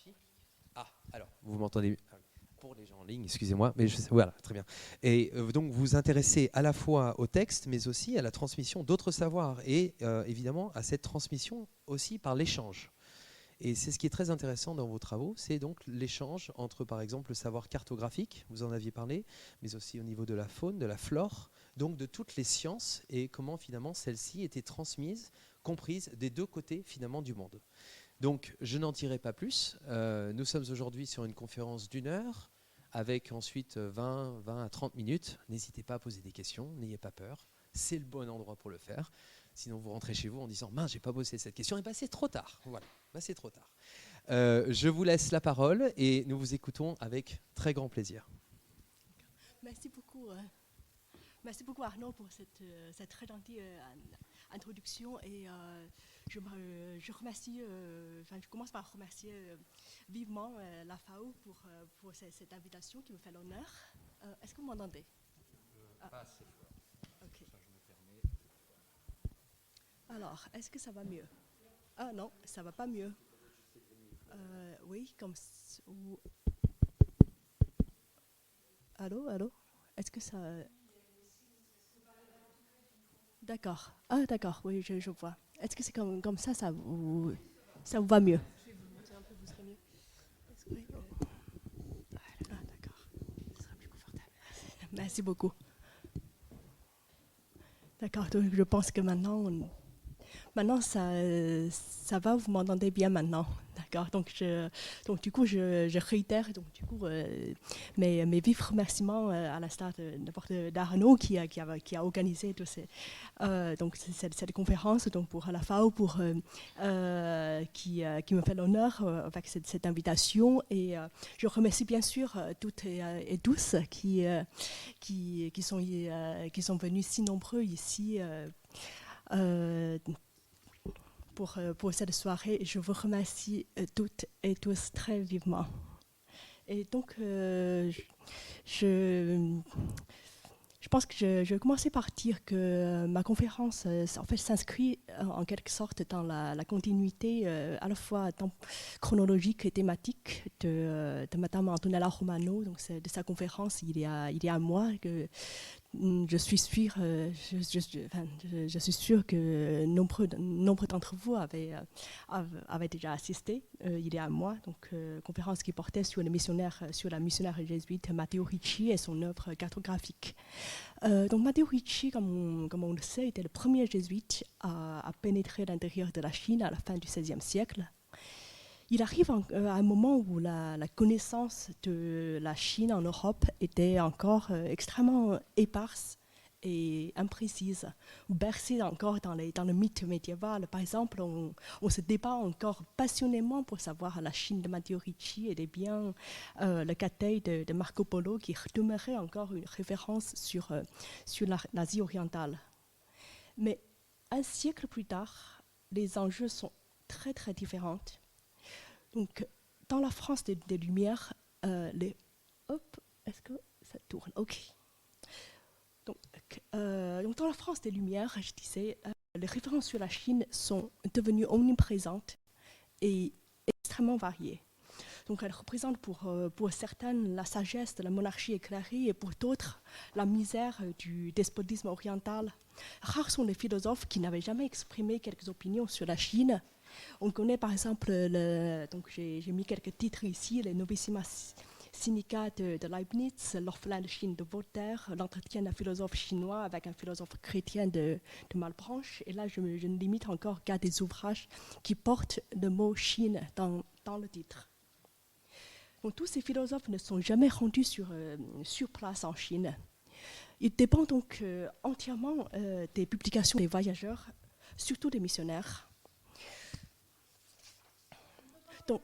suffit? Ah, alors, vous m'entendez? Pour les gens en ligne, excusez-moi, mais voilà, très bien. Et donc, vous vous intéressez à la fois au texte, mais aussi à la transmission d'autres savoirs, et évidemment à cette transmission aussi par l'échange. Et c'est ce qui est très intéressant dans vos travaux, c'est donc l'échange entre, par exemple, le savoir cartographique, vous en aviez parlé, mais aussi au niveau de la faune, de la flore, donc de toutes les sciences, et comment finalement celles-ci étaient transmises, comprises des deux côtés finalement du monde. Donc, je n'en dirai pas plus. Nous sommes aujourd'hui sur une conférence d'1 heure, avec ensuite 20 à 30 minutes. N'hésitez pas à poser des questions, n'ayez pas peur. C'est le bon endroit pour le faire. Sinon, vous rentrez chez vous en disant « Mince, j'ai pas bossé cette question ». Et bien, c'est trop tard. Voilà, ben, c'est trop tard. Je vous laisse la parole et nous vous écoutons avec très grand plaisir. Merci beaucoup. Merci beaucoup Arnaud pour cette très gentille introduction et je remercie, je commence par remercier vivement la FAO pour cette invitation qui me fait l'honneur. Est-ce que vous m'entendez? Pas assez fort. Ok. Ça, je me permets. Alors, est-ce que ça va mieux? Ah non, ça va pas mieux. Oui, Allô, allô? Est-ce que ça... D'accord. Ah, d'accord, oui, je vois. Est-ce que c'est comme ça, ça vous va mieux? Je vais vous monter un peu, vous serez mieux. Oui. Ah, d'accord. Ce sera plus confortable. Merci beaucoup. D'accord, donc je pense que maintenant ça va, vous m'entendez bien maintenant. D'accord, donc du coup, je réitère mes vifs remerciements à la stade d'Arnaud qui a organisé cette conférence donc pour la FAO qui me fait l'honneur avec cette invitation et je remercie bien sûr toutes et tous qui sont venus si nombreux ici pour cette soirée. Je vous remercie toutes et tous très vivement. Et donc, je pense que je vais commencer par dire que ma conférence en fait, s'inscrit en quelque sorte dans la continuité à la fois chronologique et thématique de Madame Antonella Romano, donc de sa conférence il y a un mois. Je suis sûre que nombreux d'entre vous avaient déjà assisté il y a un mois, donc conférence qui portait sur la missionnaire jésuite Matteo Ricci et son œuvre cartographique. Donc Matteo Ricci, comme on le sait, était le premier jésuite à pénétrer l'intérieur de la Chine à la fin du XVIe siècle. Il arrive à un moment où la connaissance de la Chine en Europe était encore extrêmement éparse et imprécise, ou bercée encore dans le mythe médiéval. Par exemple, on se débat encore passionnément pour savoir la Chine de Matteo Ricci et bien le Cathay de Marco Polo qui demeurait encore une référence sur l'Asie orientale. Mais un siècle plus tard, les enjeux sont très très différents. Donc, dans la France des Lumières, est-ce que ça tourne? Ok. Donc, dans la France des Lumières, je disais, les références sur la Chine sont devenues omniprésentes et extrêmement variées. Donc, elles représentent pour certaines la sagesse de la monarchie éclairée et pour d'autres la misère du despotisme oriental. Rares sont les philosophes qui n'avaient jamais exprimé quelques opinions sur la Chine. On connaît par exemple, donc j'ai mis quelques titres ici, les Novissima Sinica de Leibniz, L'orphelin de Chine de Voltaire, L'entretien d'un philosophe chinois avec un philosophe chrétien de Malebranche. Et là, je ne limite encore qu'à des ouvrages qui portent le mot Chine dans le titre. Donc, tous ces philosophes ne sont jamais rendus sur place en Chine. Ils dépendent donc entièrement des publications des voyageurs, surtout des missionnaires. Donc,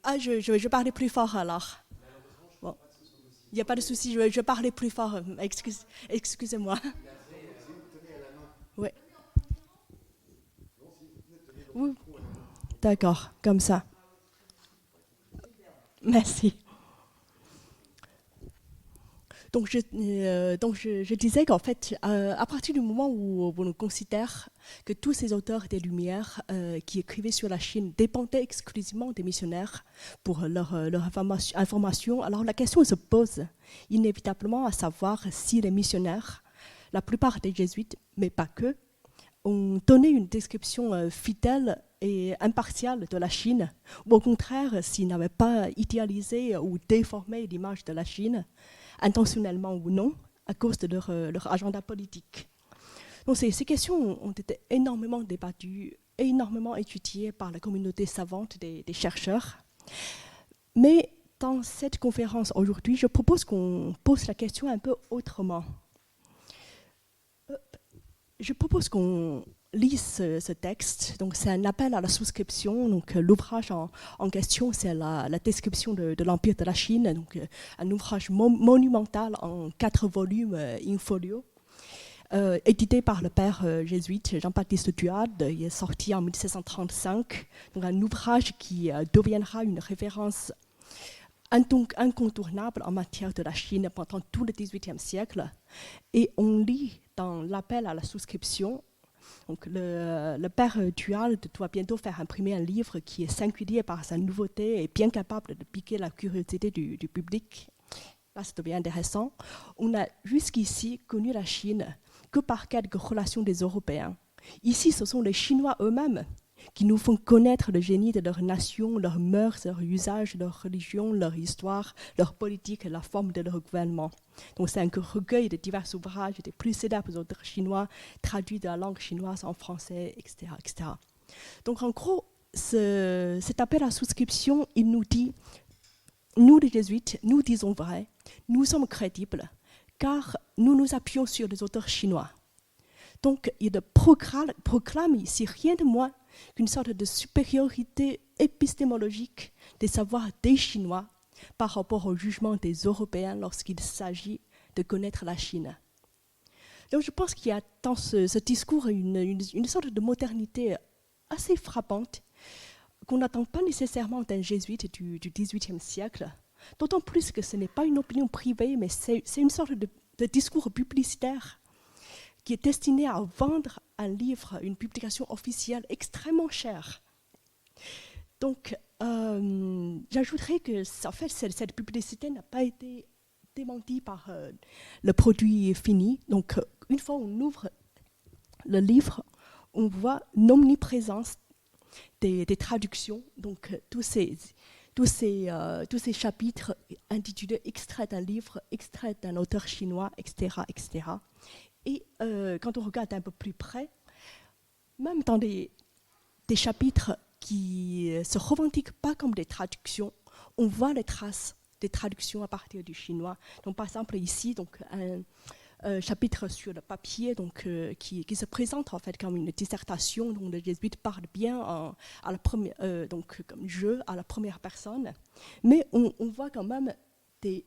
je parlais plus fort alors. Bon, il n'y a pas de souci, je parlais plus fort. Excusez-moi. Oui. Oui. D'accord, comme ça. Merci. je disais qu'en fait, à partir du moment où on considère que tous ces auteurs des Lumières qui écrivaient sur la Chine dépendaient exclusivement des missionnaires pour leur information, alors la question se pose inévitablement à savoir si les missionnaires, la plupart des jésuites, mais pas que, ont donné une description fidèle et impartiale de la Chine, ou au contraire, s'ils n'avaient pas idéalisé ou déformé l'image de la Chine, intentionnellement ou non, à cause de leur agenda politique. Donc ces questions ont été énormément débattues, énormément étudiées par la communauté savante des chercheurs. Mais dans cette conférence aujourd'hui, je propose qu'on pose la question un peu autrement. Je propose qu'on lise ce texte. Donc c'est un appel à la souscription. Donc l'ouvrage en question, c'est la description de l'Empire de la Chine. Donc un ouvrage monumental en 4 volumes in folio, édité par le père jésuite Jean-Baptiste Duhade. Il est sorti en 1735. Donc un ouvrage qui deviendra une référence incontournable en matière de la Chine pendant tout le XVIIIe siècle. Et on lit dans l'appel à la souscription, donc le père Duhade doit bientôt faire imprimer un livre qui est singulier par sa nouveauté et bien capable de piquer la curiosité du public. Là, ça devient intéressant. On a jusqu'ici connu la Chine que par quelques relations des Européens. Ici, ce sont les Chinois eux-mêmes qui nous font connaître le génie de leur nation, leurs mœurs, leurs usages, leur religion, leur histoire, leur politique et la forme de leur gouvernement. Donc c'est un recueil de divers ouvrages des plus célèbres auteurs chinois, traduits de la langue chinoise en français, etc. etc. Donc en gros, cet appel à souscription, il nous dit, nous les jésuites, nous disons vrai, nous sommes crédibles, car nous nous appuyons sur les auteurs chinois. Donc il proclame ici rien de moins qu'une sorte de supériorité épistémologique des savoirs des Chinois par rapport au jugement des Européens lorsqu'il s'agit de connaître la Chine. Donc je pense qu'il y a dans ce discours une sorte de modernité assez frappante qu'on n'attend pas nécessairement d'un jésuite du XVIIIe siècle, d'autant plus que ce n'est pas une opinion privée, mais c'est une sorte de discours publicitaire qui est destiné à vendre un livre, une publication officielle extrêmement chère. Donc, j'ajouterais que en fait, cette publicité n'a pas été démentie par le produit fini. Donc, une fois on ouvre le livre, on voit une omniprésence des traductions. Donc, tous ces chapitres intitulés « Extrait d'un livre »,« Extrait d'un auteur chinois », etc., etc. Et quand on regarde un peu plus près, même dans des chapitres qui ne se revendiquent pas comme des traductions, on voit les traces des traductions à partir du chinois. Donc, par exemple, ici, donc, un chapitre sur le papier donc, qui se présente en fait comme une dissertation dont le jésuite parle bien à la première, donc, comme jeu à la première personne. Mais on voit quand même des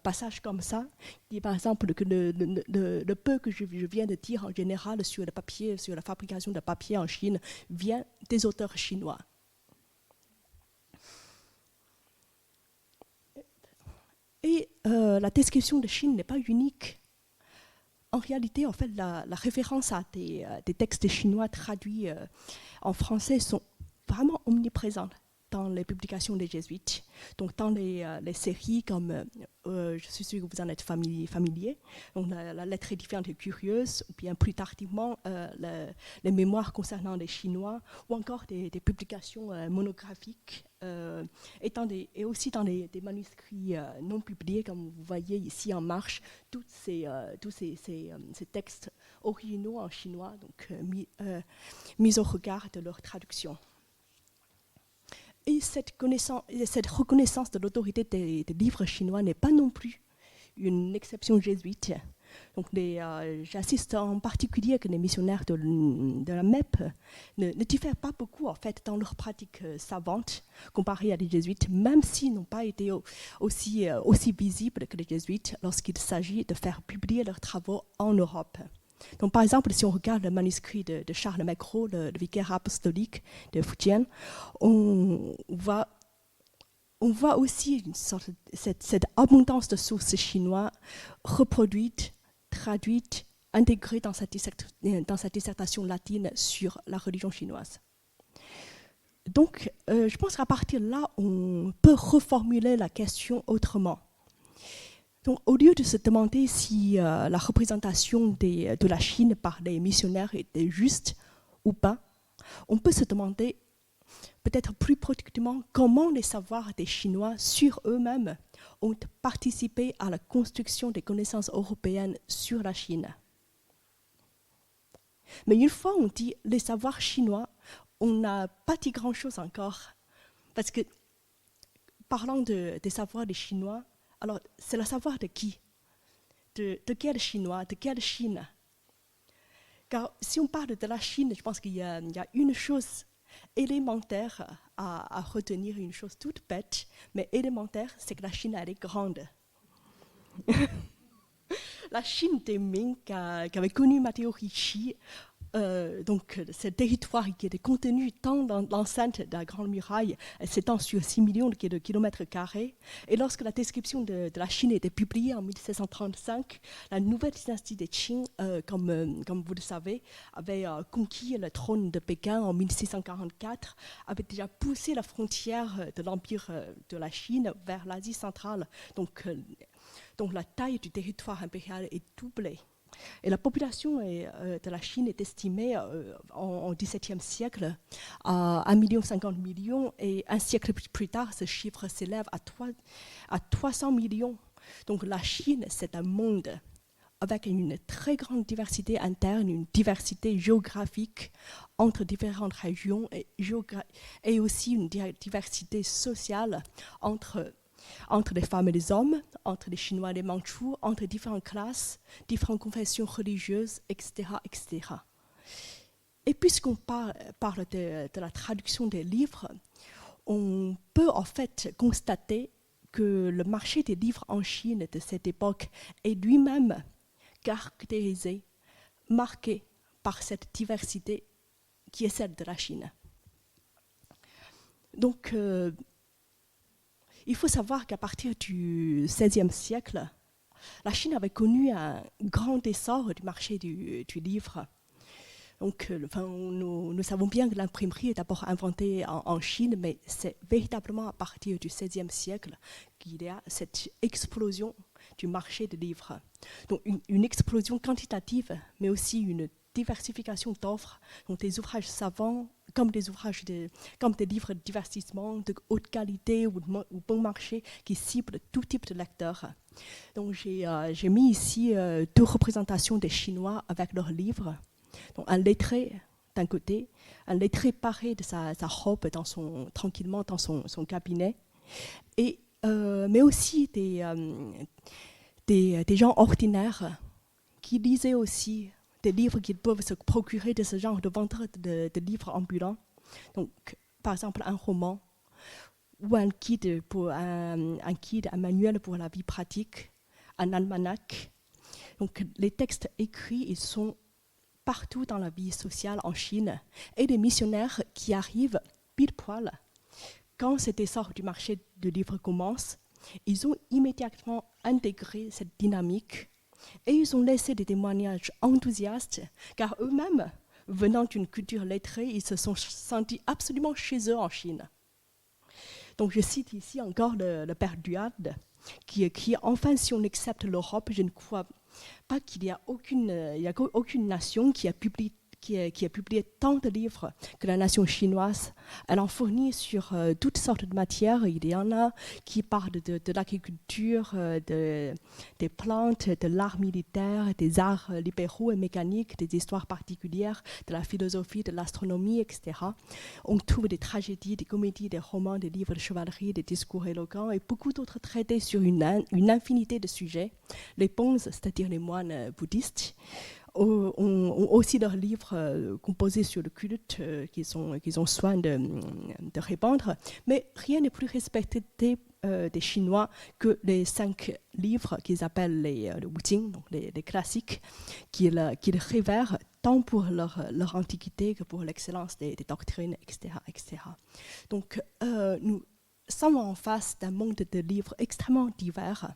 passages comme ça, qui par exemple que le peu que je viens de dire en général sur le papier, sur la fabrication de papier en Chine, vient des auteurs chinois. Et la description de Chine n'est pas unique. En réalité, en fait, la référence à des textes chinois traduits en français sont vraiment omniprésentes dans les publications des jésuites, donc dans les séries comme, je suis sûre que vous en êtes familier, donc la lettre édifiante et curieuse, ou bien plus tardivement les mémoires concernant les Chinois, ou encore des publications monographiques, et aussi dans des manuscrits non publiés, comme vous voyez ici en marche, tous ces textes originaux en chinois, donc mis au regard de leur traduction. Et cette reconnaissance de l'autorité des livres chinois n'est pas non plus une exception jésuite. Donc j'assiste en particulier que les missionnaires de la MEP ne diffèrent pas beaucoup en fait, dans leur pratique savante comparée à des jésuites, même s'ils n'ont pas été aussi visibles que les jésuites lorsqu'il s'agit de faire publier leurs travaux en Europe. Donc, par exemple, si on regarde le manuscrit de Charles Macro, le vicaire apostolique de Fujian, on voit on voit aussi cette abondance de sources chinoises reproduites, traduites, intégrées dans sa dissertation latine sur la religion chinoise. Donc, je pense qu'à partir de là, on peut reformuler la question autrement. Donc, au lieu de se demander si la représentation de la Chine par les missionnaires était juste ou pas, on peut se demander peut-être plus productivement comment les savoirs des Chinois sur eux-mêmes ont participé à la construction des connaissances européennes sur la Chine. Mais une fois on dit les savoirs chinois, on n'a pas dit grand-chose encore. Parce que, parlant des savoirs des Chinois, alors c'est le savoir de qui? De quel Chinois? De quelle Chine? Car si on parle de la Chine, je pense qu'il y a une chose élémentaire à retenir, une chose toute bête, mais élémentaire, c'est que la Chine, elle est grande. La Chine des Ming, qu'avait connu Matteo Ricci, donc ce territoire qui était contenu tant dans l'enceinte de la Grande Muraille, s'étend sur 6 millions de kilomètres carrés. Et lorsque la description de la Chine était publiée en 1735, la nouvelle dynastie des Qing, comme vous le savez, avait conquis le trône de Pékin en 1644, avait déjà poussé la frontière de l'empire de la Chine vers l'Asie centrale. Donc la taille du territoire impérial est doublée. Et la population de la Chine est estimée au XVIIe siècle à 1,50 million et un siècle plus tard, ce chiffre s'élève à 300 millions. Donc la Chine, c'est un monde avec une très grande diversité interne, une diversité géographique entre différentes régions et aussi une diversité sociale entre les femmes et les hommes, entre les Chinois et les Mandchous, entre différentes classes, différentes confessions religieuses, etc. etc. Et puisqu'on parle de la traduction des livres, on peut en fait constater que le marché des livres en Chine de cette époque est lui-même caractérisé, marqué par cette diversité qui est celle de la Chine. Donc, il faut savoir qu'à partir du XVIe siècle, la Chine avait connu un grand essor du marché du livre. Donc, nous savons bien que l'imprimerie est d'abord inventée en Chine, mais c'est véritablement à partir du XVIe siècle qu'il y a cette explosion du marché du livre. Donc, une explosion quantitative, mais aussi une diversification d'offres, donc des ouvrages savants, comme des livres de divertissement de haute qualité ou bon marché qui ciblent tout type de lecteurs. Donc j'ai mis ici deux représentations des Chinois avec leurs livres. Donc un lettré d'un côté, un lettré paré de sa robe tranquillement dans son cabinet, mais aussi des gens ordinaires qui lisaient aussi des livres qu'ils peuvent se procurer de ce genre de vendeurs de livres ambulants. Donc, par exemple, un roman ou un manuel pour la vie pratique, un almanach. Donc, les textes écrits, ils sont partout dans la vie sociale en Chine. Et les missionnaires qui arrivent pile poil, quand cet essor du marché de livres commence, ils ont immédiatement intégré cette dynamique. Et ils ont laissé des témoignages enthousiastes, car eux-mêmes, venant d'une culture lettrée, ils se sont sentis absolument chez eux en Chine. Donc je cite ici encore le père Duard, qui écrit « Enfin, si on accepte l'Europe, je ne crois pas qu'il y a aucune nation qui a publié tant de livres que la nation chinoise. Elle en fournit sur toutes sortes de matières. Il y en a qui parlent de l'agriculture, des plantes, de l'art militaire, des arts libéraux et mécaniques, des histoires particulières, de la philosophie, de l'astronomie, etc. On trouve des tragédies, des comédies, des romans, des livres de chevalerie, des discours éloquents et beaucoup d'autres traités sur une infinité de sujets. Les bonzes, c'est-à-dire les moines bouddhistes, ont aussi leurs livres composés sur le culte qu'ils ont soin de répandre. Mais rien n'est plus respecté des Chinois que les 5 livres qu'ils appellent les Wujing, donc les classiques, qu'ils révèrent tant pour leur antiquité que pour l'excellence des doctrines, etc. etc. Donc, sommes en face d'un monde de livres extrêmement divers,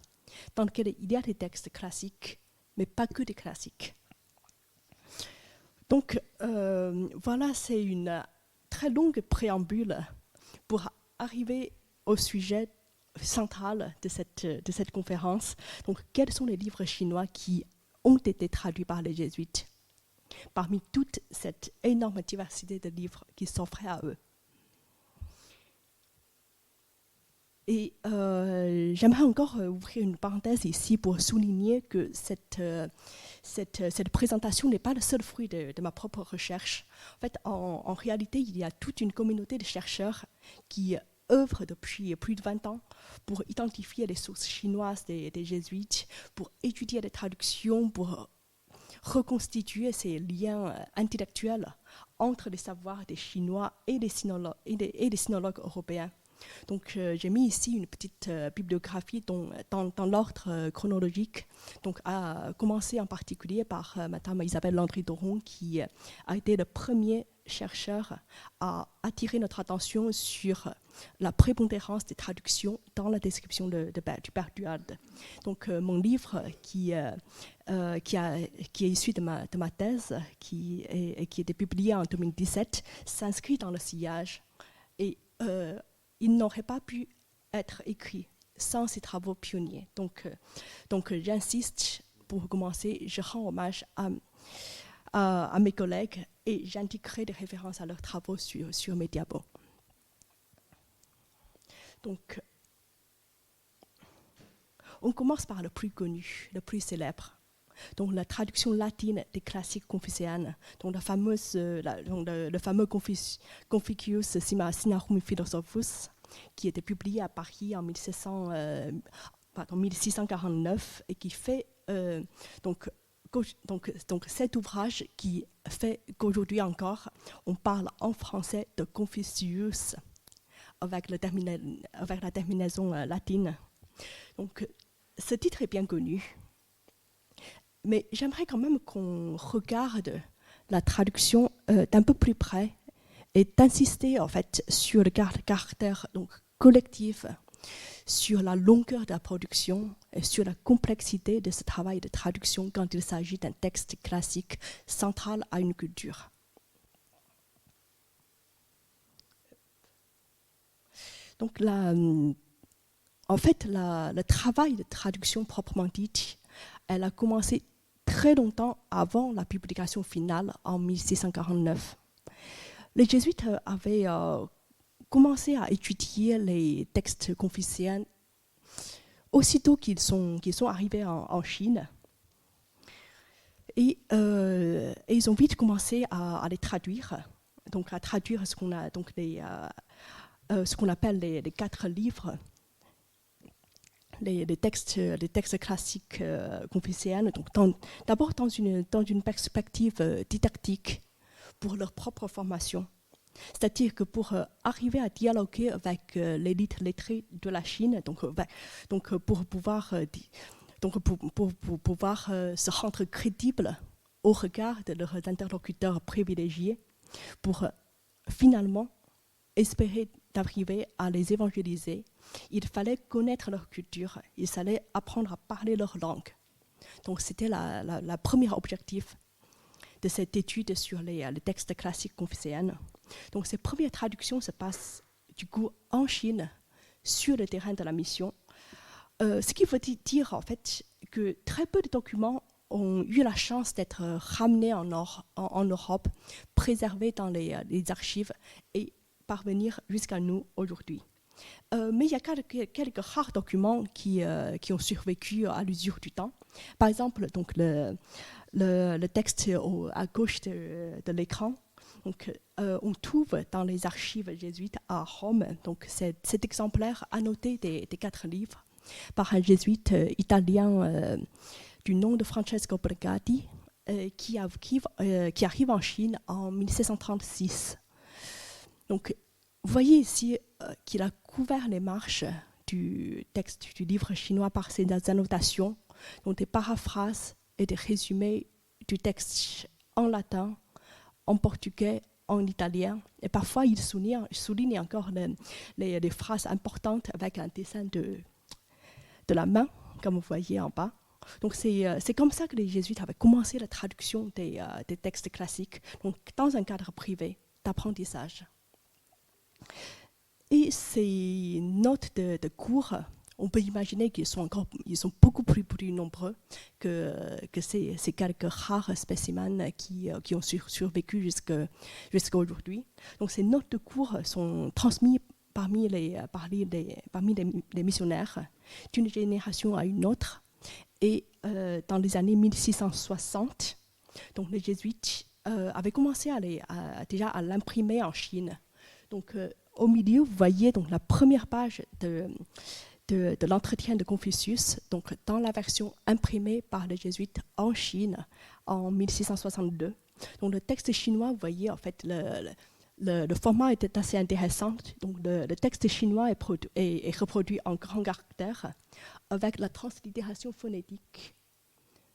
dans lequel il y a des textes classiques, mais pas que des classiques. Donc voilà, c'est une très longue préambule pour arriver au sujet central de cette conférence. Donc, quels sont les livres chinois qui ont été traduits par les jésuites parmi toute cette énorme diversité de livres qui s'offraient à eux? Et j'aimerais encore ouvrir une parenthèse ici pour souligner que cette présentation n'est pas le seul fruit de ma propre recherche. En fait, en réalité, il y a toute une communauté de chercheurs qui œuvrent depuis plus de 20 ans pour identifier les sources chinoises des jésuites, pour étudier les traductions, pour reconstituer ces liens intellectuels entre les savoirs des Chinois et des sinologues européens. Donc, j'ai mis ici une petite bibliographie dans l'ordre chronologique, donc à commencer en particulier par Madame Isabelle Landry-Doron, qui a été le premier chercheur à attirer notre attention sur la prépondérance des traductions dans la description du Père Duhalde. Donc, mon livre qui est issu de ma thèse, qui a été publié en 2017, s'inscrit dans le sillage. Et il n'aurait pas pu être écrit sans ces travaux pionniers. Donc j'insiste, pour commencer, je rends hommage à mes collègues et j'indiquerai des références à leurs travaux sur mes diapos. Donc, on commence par le plus connu, le plus célèbre. Donc, la traduction latine des classiques confucéennes, donc le fameux Confucius Sinarum Philosophus, qui était publié à Paris en 1649 et qui fait donc cet ouvrage qui fait qu'aujourd'hui encore, on parle en français de Confucius avec la terminaison latine. Donc, ce titre est bien connu. Mais j'aimerais quand même qu'on regarde la traduction d'un peu plus près et d'insister en fait sur le caractère donc, collectif, sur la longueur de la production et sur la complexité de ce travail de traduction quand il s'agit d'un texte classique central à une culture. Donc en fait, le travail de traduction proprement dit, elle a commencé très longtemps avant la publication finale en 1649. Les jésuites avaient commencé à étudier les textes confucéens aussitôt qu'ils sont arrivés en Chine. Et ils ont vite commencé à les traduire, donc à traduire ce qu'on appelle les 4 livres. Les textes classiques confucéens, donc d'abord dans une perspective didactique pour leur propre formation. C'est-à-dire que pour arriver à dialoguer avec l'élite lettrée de la Chine, pour pouvoir se rendre crédible au regard de leurs interlocuteurs privilégiés, pour finalement espérer d'arriver à les évangéliser, il fallait connaître leur culture, il fallait apprendre à parler leur langue. Donc c'était le premier objectif de cette étude sur les textes classiques confucéens. Donc ces premières traductions se passent du coup en Chine, sur le terrain de la mission. Ce qui veut dire en fait que très peu de documents ont eu la chance d'être ramenés en Europe, préservés dans les archives et parvenir jusqu'à nous aujourd'hui. Mais il y a quelques rares documents qui ont survécu à l'usure du temps. Par exemple, donc le texte à gauche de l'écran, donc, on trouve dans les archives jésuites à Rome donc cet exemplaire annoté des 4 livres par un jésuite italien du nom de Francesco Bregatti qui arrive en Chine en 1636. Donc, vous voyez ici qu'il a couvert les marches du texte du livre chinois par ses annotations, donc des paraphrases et des résumés du texte en latin, en portugais, en italien. Et parfois, il souligne encore les phrases importantes avec un dessin de la main, comme vous voyez en bas. Donc c'est comme ça que les jésuites avaient commencé la traduction des textes classiques, donc dans un cadre privé d'apprentissage. Et ces notes de cours, on peut imaginer qu'ils sont beaucoup plus nombreux que ces quelques rares spécimens qui ont survécu jusqu'à aujourd'hui. Donc ces notes de cours sont transmises parmi les missionnaires d'une génération à une autre. Et dans les années 1660, donc les jésuites avaient commencé déjà à l'imprimer en Chine. Donc au milieu, vous voyez donc la première page de l'entretien de Confucius, donc dans la version imprimée par les jésuites en Chine en 1662. Donc le texte chinois, vous voyez, en fait, le format était assez intéressant. Donc le texte chinois est reproduit en grands caractères avec la translittération phonétique.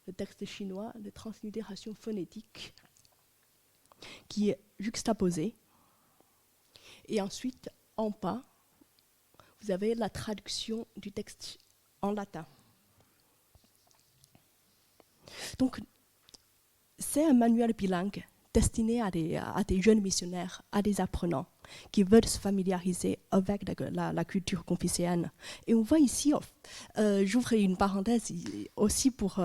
Le texte chinois, la translittération phonétique qui est juxtaposée. Et ensuite, en bas, vous avez la traduction du texte en latin. Donc, c'est un manuel bilingue destiné à des jeunes missionnaires, à des apprenants qui veulent se familiariser avec la culture confucéenne. Et on voit ici, j'ouvre une parenthèse aussi pour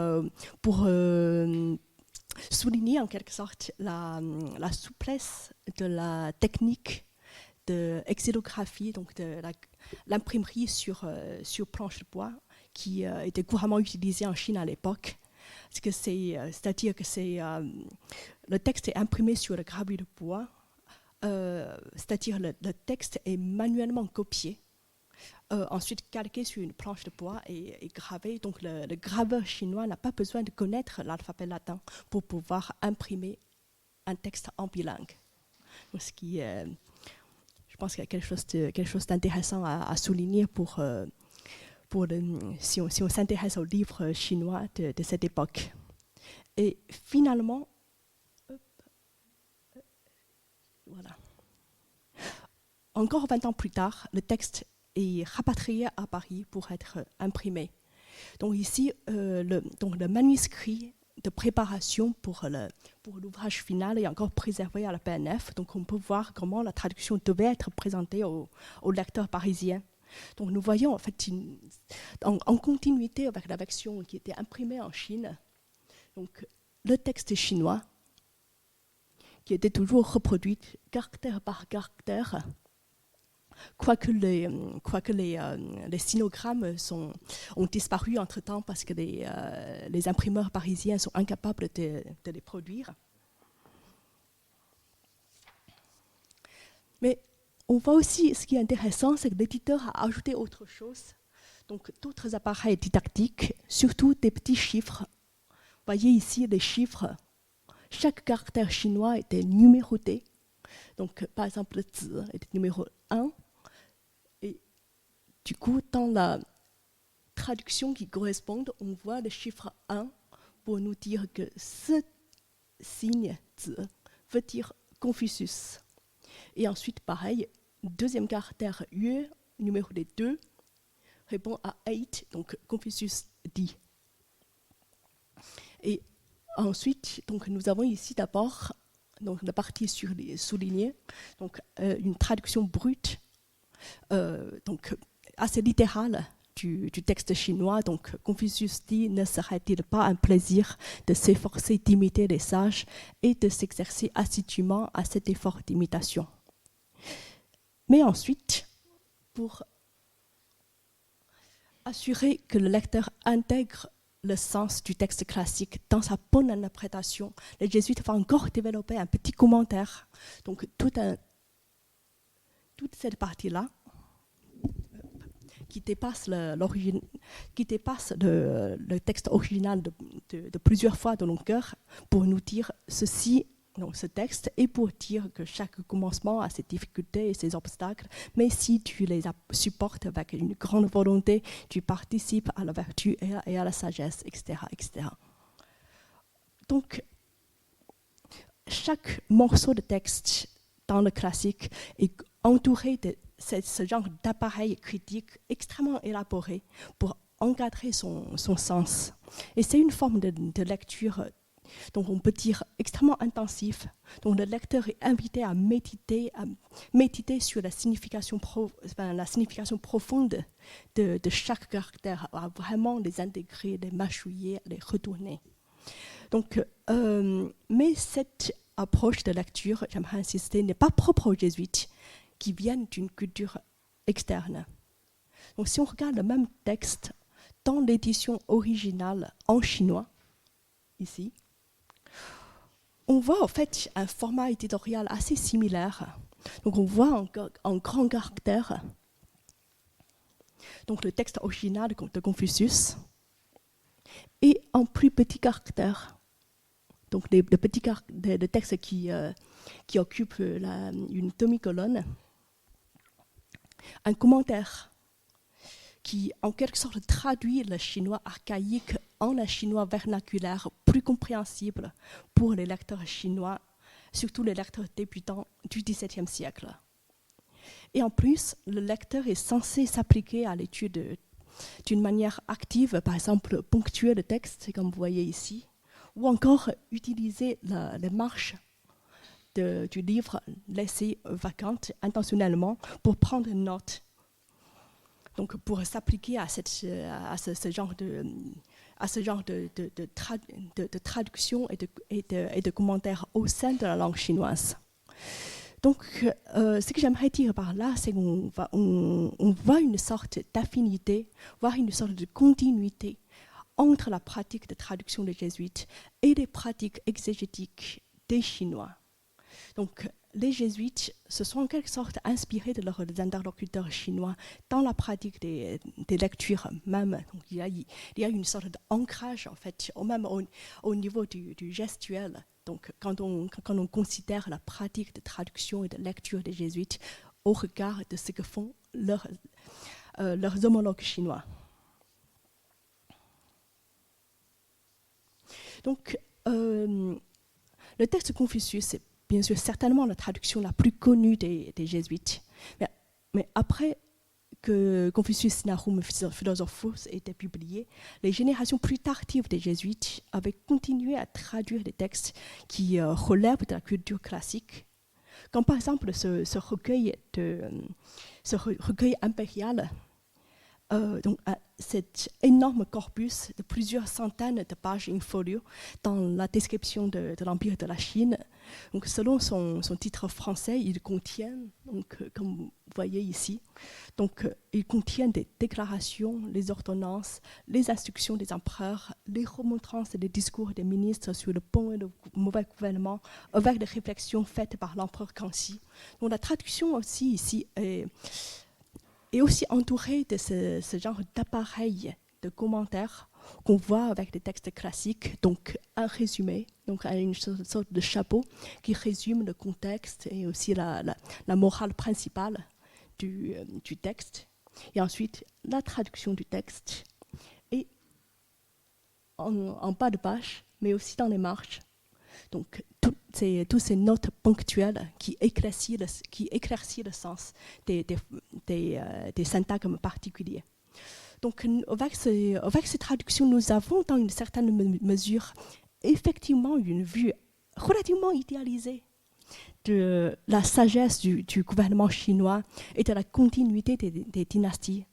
souligner en quelque sorte la souplesse de la technique de xylographie, donc de l'imprimerie sur planche de bois, qui était couramment utilisée en Chine à l'époque. C'est-à-dire que le texte est imprimé sur le grabuge de bois, c'est-à-dire le texte est manuellement copié, ensuite calqué sur une planche de bois et gravé. Donc le graveur chinois n'a pas besoin de connaître l'alphabet latin pour pouvoir imprimer un texte en bilingue. Donc, ce qui est, je pense qu'il y a quelque chose d'intéressant à souligner si on s'intéresse aux livres chinois de cette époque. Et finalement, voilà. Encore 20 ans plus tard, le texte est rapatrié à Paris pour être imprimé. Donc ici, le manuscrit de préparation pour l'ouvrage final est encore préservé à la PNF. Donc on peut voir comment la traduction devait être présentée aux lecteurs parisiens. Donc nous voyons en fait en continuité avec la version qui était imprimée en Chine, donc le texte chinois qui était toujours reproduit caractère par caractère, quoique les sinogrammes ont disparu entre-temps parce que les imprimeurs parisiens sont incapables de les produire. Mais on voit aussi, ce qui est intéressant, c'est que l'éditeur a ajouté autre chose, donc d'autres appareils didactiques, surtout des petits chiffres. Vous voyez ici les chiffres. Chaque caractère chinois était numéroté. Donc, par exemple, le zi était numéro 1. Et du coup, dans la traduction qui correspond, on voit le chiffre 1 pour nous dire que ce signe zi veut dire Confucius. Et ensuite, pareil, deuxième caractère yue, numéro 2, répond à 8, donc Confucius dit. Et ensuite, donc, nous avons ici d'abord donc, la partie soulignée, donc, une traduction brute, donc, assez littérale du texte chinois. Donc, Confucius dit, ne serait-il pas un plaisir de s'efforcer d'imiter les sages et de s'exercer assidûment à cet effort d'imitation. Mais ensuite, pour assurer que le lecteur intègre le sens du texte classique dans sa bonne interprétation, les jésuites vont encore développer un petit commentaire. Donc, toute cette partie-là, qui dépasse le texte original de plusieurs fois de longueur, pour nous dire ceci, donc ce texte, et pour dire que chaque commencement a ses difficultés et ses obstacles, mais si tu les supportes avec une grande volonté, tu participes à la vertu et à la sagesse, etc., etc. Donc, chaque morceau de texte dans le classique et entouré de ce genre d'appareil critique extrêmement élaboré pour encadrer son sens. Et c'est une forme de lecture, donc on peut dire extrêmement intensif. Donc le lecteur est invité à méditer sur la signification profonde de chaque caractère, à vraiment les intégrer, les mâchouiller, les retourner. Donc, mais cette approche de lecture, j'aimerais insister, n'est pas propre aux jésuites qui viennent d'une culture externe. Donc si on regarde le même texte dans l'édition originale en chinois, ici, on voit en fait un format éditorial assez similaire. Donc on voit en grand caractère donc le texte original de Confucius et en plus petit caractère. Donc le texte qui occupe une demi-colonne, un commentaire qui en quelque sorte traduit le chinois archaïque en un chinois vernaculaire plus compréhensible pour les lecteurs chinois, surtout les lecteurs débutants du XVIIe siècle. Et en plus, le lecteur est censé s'appliquer à l'étude d'une manière active, par exemple ponctuer le texte, comme vous voyez ici, ou encore utiliser les marges du livre laissées vacantes intentionnellement pour prendre une note. Donc pour s'appliquer à ce genre de traduction et de commentaires au sein de la langue chinoise. Donc ce que j'aimerais dire par là, c'est qu'on voit une sorte d'affinité, voire une sorte de continuité entre la pratique de traduction des jésuites et les pratiques exégétiques des Chinois. Donc, les jésuites se sont en quelque sorte inspirés de leurs interlocuteurs chinois dans la pratique des lectures même. Donc, il y a une sorte d'ancrage, en fait, même au niveau du gestuel. Donc, quand on considère la pratique de traduction et de lecture des jésuites au regard de ce que font leurs homologues chinois. Donc, le texte de Confucius, c'est bien sûr certainement la traduction la plus connue des jésuites. Mais après que Confucius Sinarum Philosophus ait été publié, les générations plus tardives des jésuites avaient continué à traduire des textes qui relèvent de la culture classique, comme par exemple ce recueil impérial. Donc, cet énorme corpus de plusieurs centaines de pages in folio dans la description de l'Empire de la Chine. Donc, selon son titre français, il contient, donc, comme vous voyez ici, donc, il contient des déclarations, les ordonnances, les instructions des empereurs, les remontrances et les discours des ministres sur le bon et le mauvais gouvernement, avec des réflexions faites par l'empereur Kangxi. Donc, la traduction aussi ici est aussi entouré de ce genre d'appareil de commentaires qu'on voit avec des textes classiques, donc un résumé, donc une sorte de chapeau qui résume le contexte et aussi la morale principale du texte. Et ensuite, la traduction du texte. Et en bas de page, mais aussi dans les marges, donc toutes ces notes ponctuelles qui éclaircissent le sens des syntagmes particuliers. Donc avec ces traductions, nous avons dans une certaine mesure effectivement une vue relativement idéalisée de la sagesse du gouvernement chinois et de la continuité des dynasties.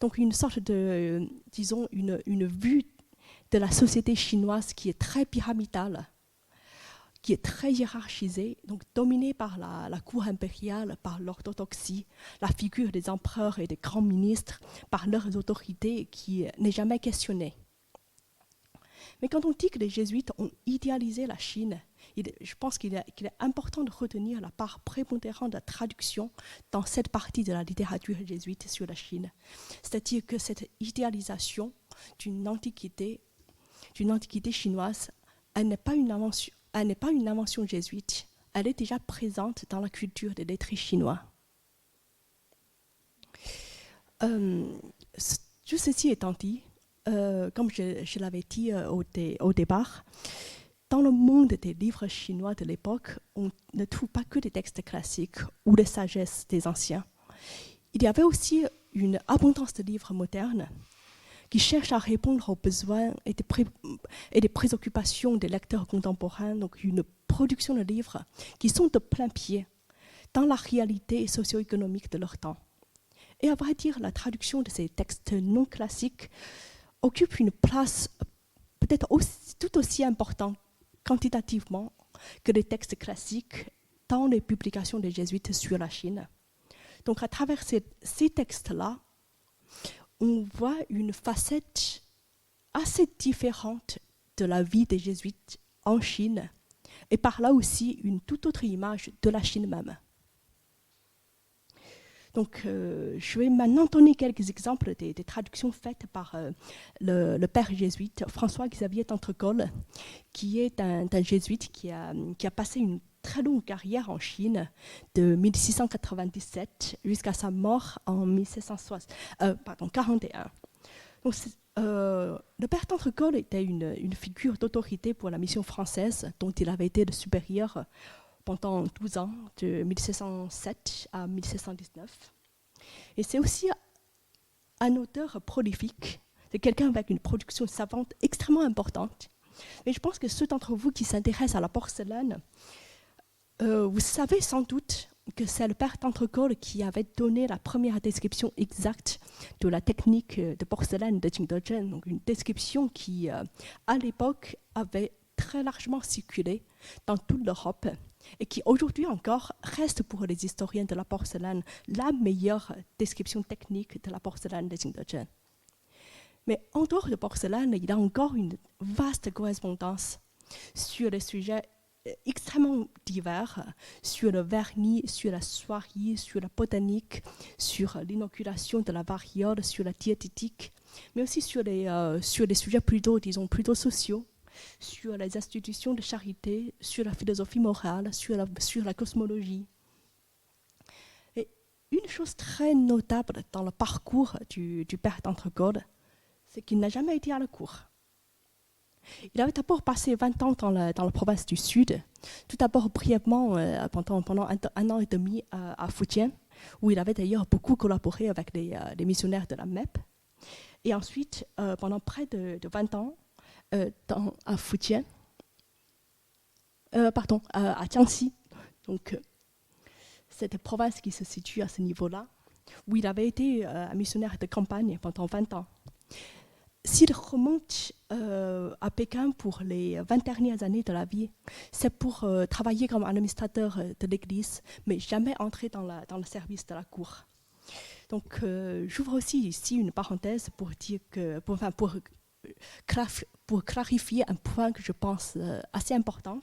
Donc une sorte de, disons, une vue de la société chinoise qui est très pyramidale, qui est très hiérarchisée, donc dominée par la cour impériale, par l'orthodoxie, la figure des empereurs et des grands ministres, par leurs autorités qui n'est jamais questionnée. Mais quand on dit que les jésuites ont idéalisé la Chine, je pense qu'il est important de retenir la part prépondérante de la traduction dans cette partie de la littérature jésuite sur la Chine. C'est-à-dire que cette idéalisation d'une antiquité chinoise, elle n'est pas une invention jésuite, elle est déjà présente dans la culture des lettrés chinois. Tout ceci étant dit, comme je l'avais dit au départ, dans le monde des livres chinois de l'époque, on ne trouve pas que des textes classiques ou des sagesses des anciens. Il y avait aussi une abondance de livres modernes qui cherchent à répondre aux besoins et des préoccupations des lecteurs contemporains, donc une production de livres qui sont de plein pied dans la réalité socio-économique de leur temps. Et à vrai dire, la traduction de ces textes non classiques occupe une place peut-être tout aussi importante quantitativement que les textes classiques dans les publications des jésuites sur la Chine. Donc à travers ces textes-là, on voit une facette assez différente de la vie des jésuites en Chine et par là aussi une toute autre image de la Chine même. Donc, je vais maintenant donner quelques exemples des traductions faites par le père jésuite François-Xavier d'Entrecol, qui est un jésuite qui a passé une très longue carrière en Chine, de 1697 jusqu'à sa mort en 1741. Donc, le père d'Entrecol était une figure d'autorité pour la mission française, dont il avait été le supérieur pendant 12 ans, de 1707 à 1719. Et c'est aussi un auteur prolifique, c'est quelqu'un avec une production savante extrêmement importante. Mais je pense que ceux d'entre vous qui s'intéressent à la porcelaine, vous savez sans doute que c'est le père d'Entrecol qui avait donné la première description exacte de la technique de porcelaine de Qingdezhen, donc une description qui, à l'époque, avait très largement circulé dans toute l'Europe et qui aujourd'hui encore reste pour les historiens de la porcelaine la meilleure description technique de la porcelaine de Qingdezhen. Mais en dehors de porcelaine, il y a encore une vaste correspondance sur les sujets extrêmement divers, sur le vernis, sur la soierie, sur la botanique, sur l'inoculation de la variole, sur la diététique, mais aussi sur les sujets plutôt sociaux, sur les institutions de charité, sur la philosophie morale, sur la cosmologie. Et une chose très notable dans le parcours du père d'Entrecol, c'est qu'il n'a jamais été à la cour. Il avait d'abord passé 20 ans dans la province du Sud, tout d'abord brièvement pendant un an et demi à Fujian, où il avait d'ailleurs beaucoup collaboré avec les missionnaires de la MEP. Et ensuite, pendant près de 20 ans, à Fujian, à Jiangxi, donc cette province qui se situe à ce niveau-là, où il avait été un missionnaire de campagne pendant 20 ans. S'il remonte à Pékin pour les 20 dernières années de la vie, c'est pour travailler comme administrateur de l'église, mais jamais entrer dans le service de la cour. Donc, j'ouvre aussi ici une parenthèse pour dire que, pour clarifier un point que je pense assez important.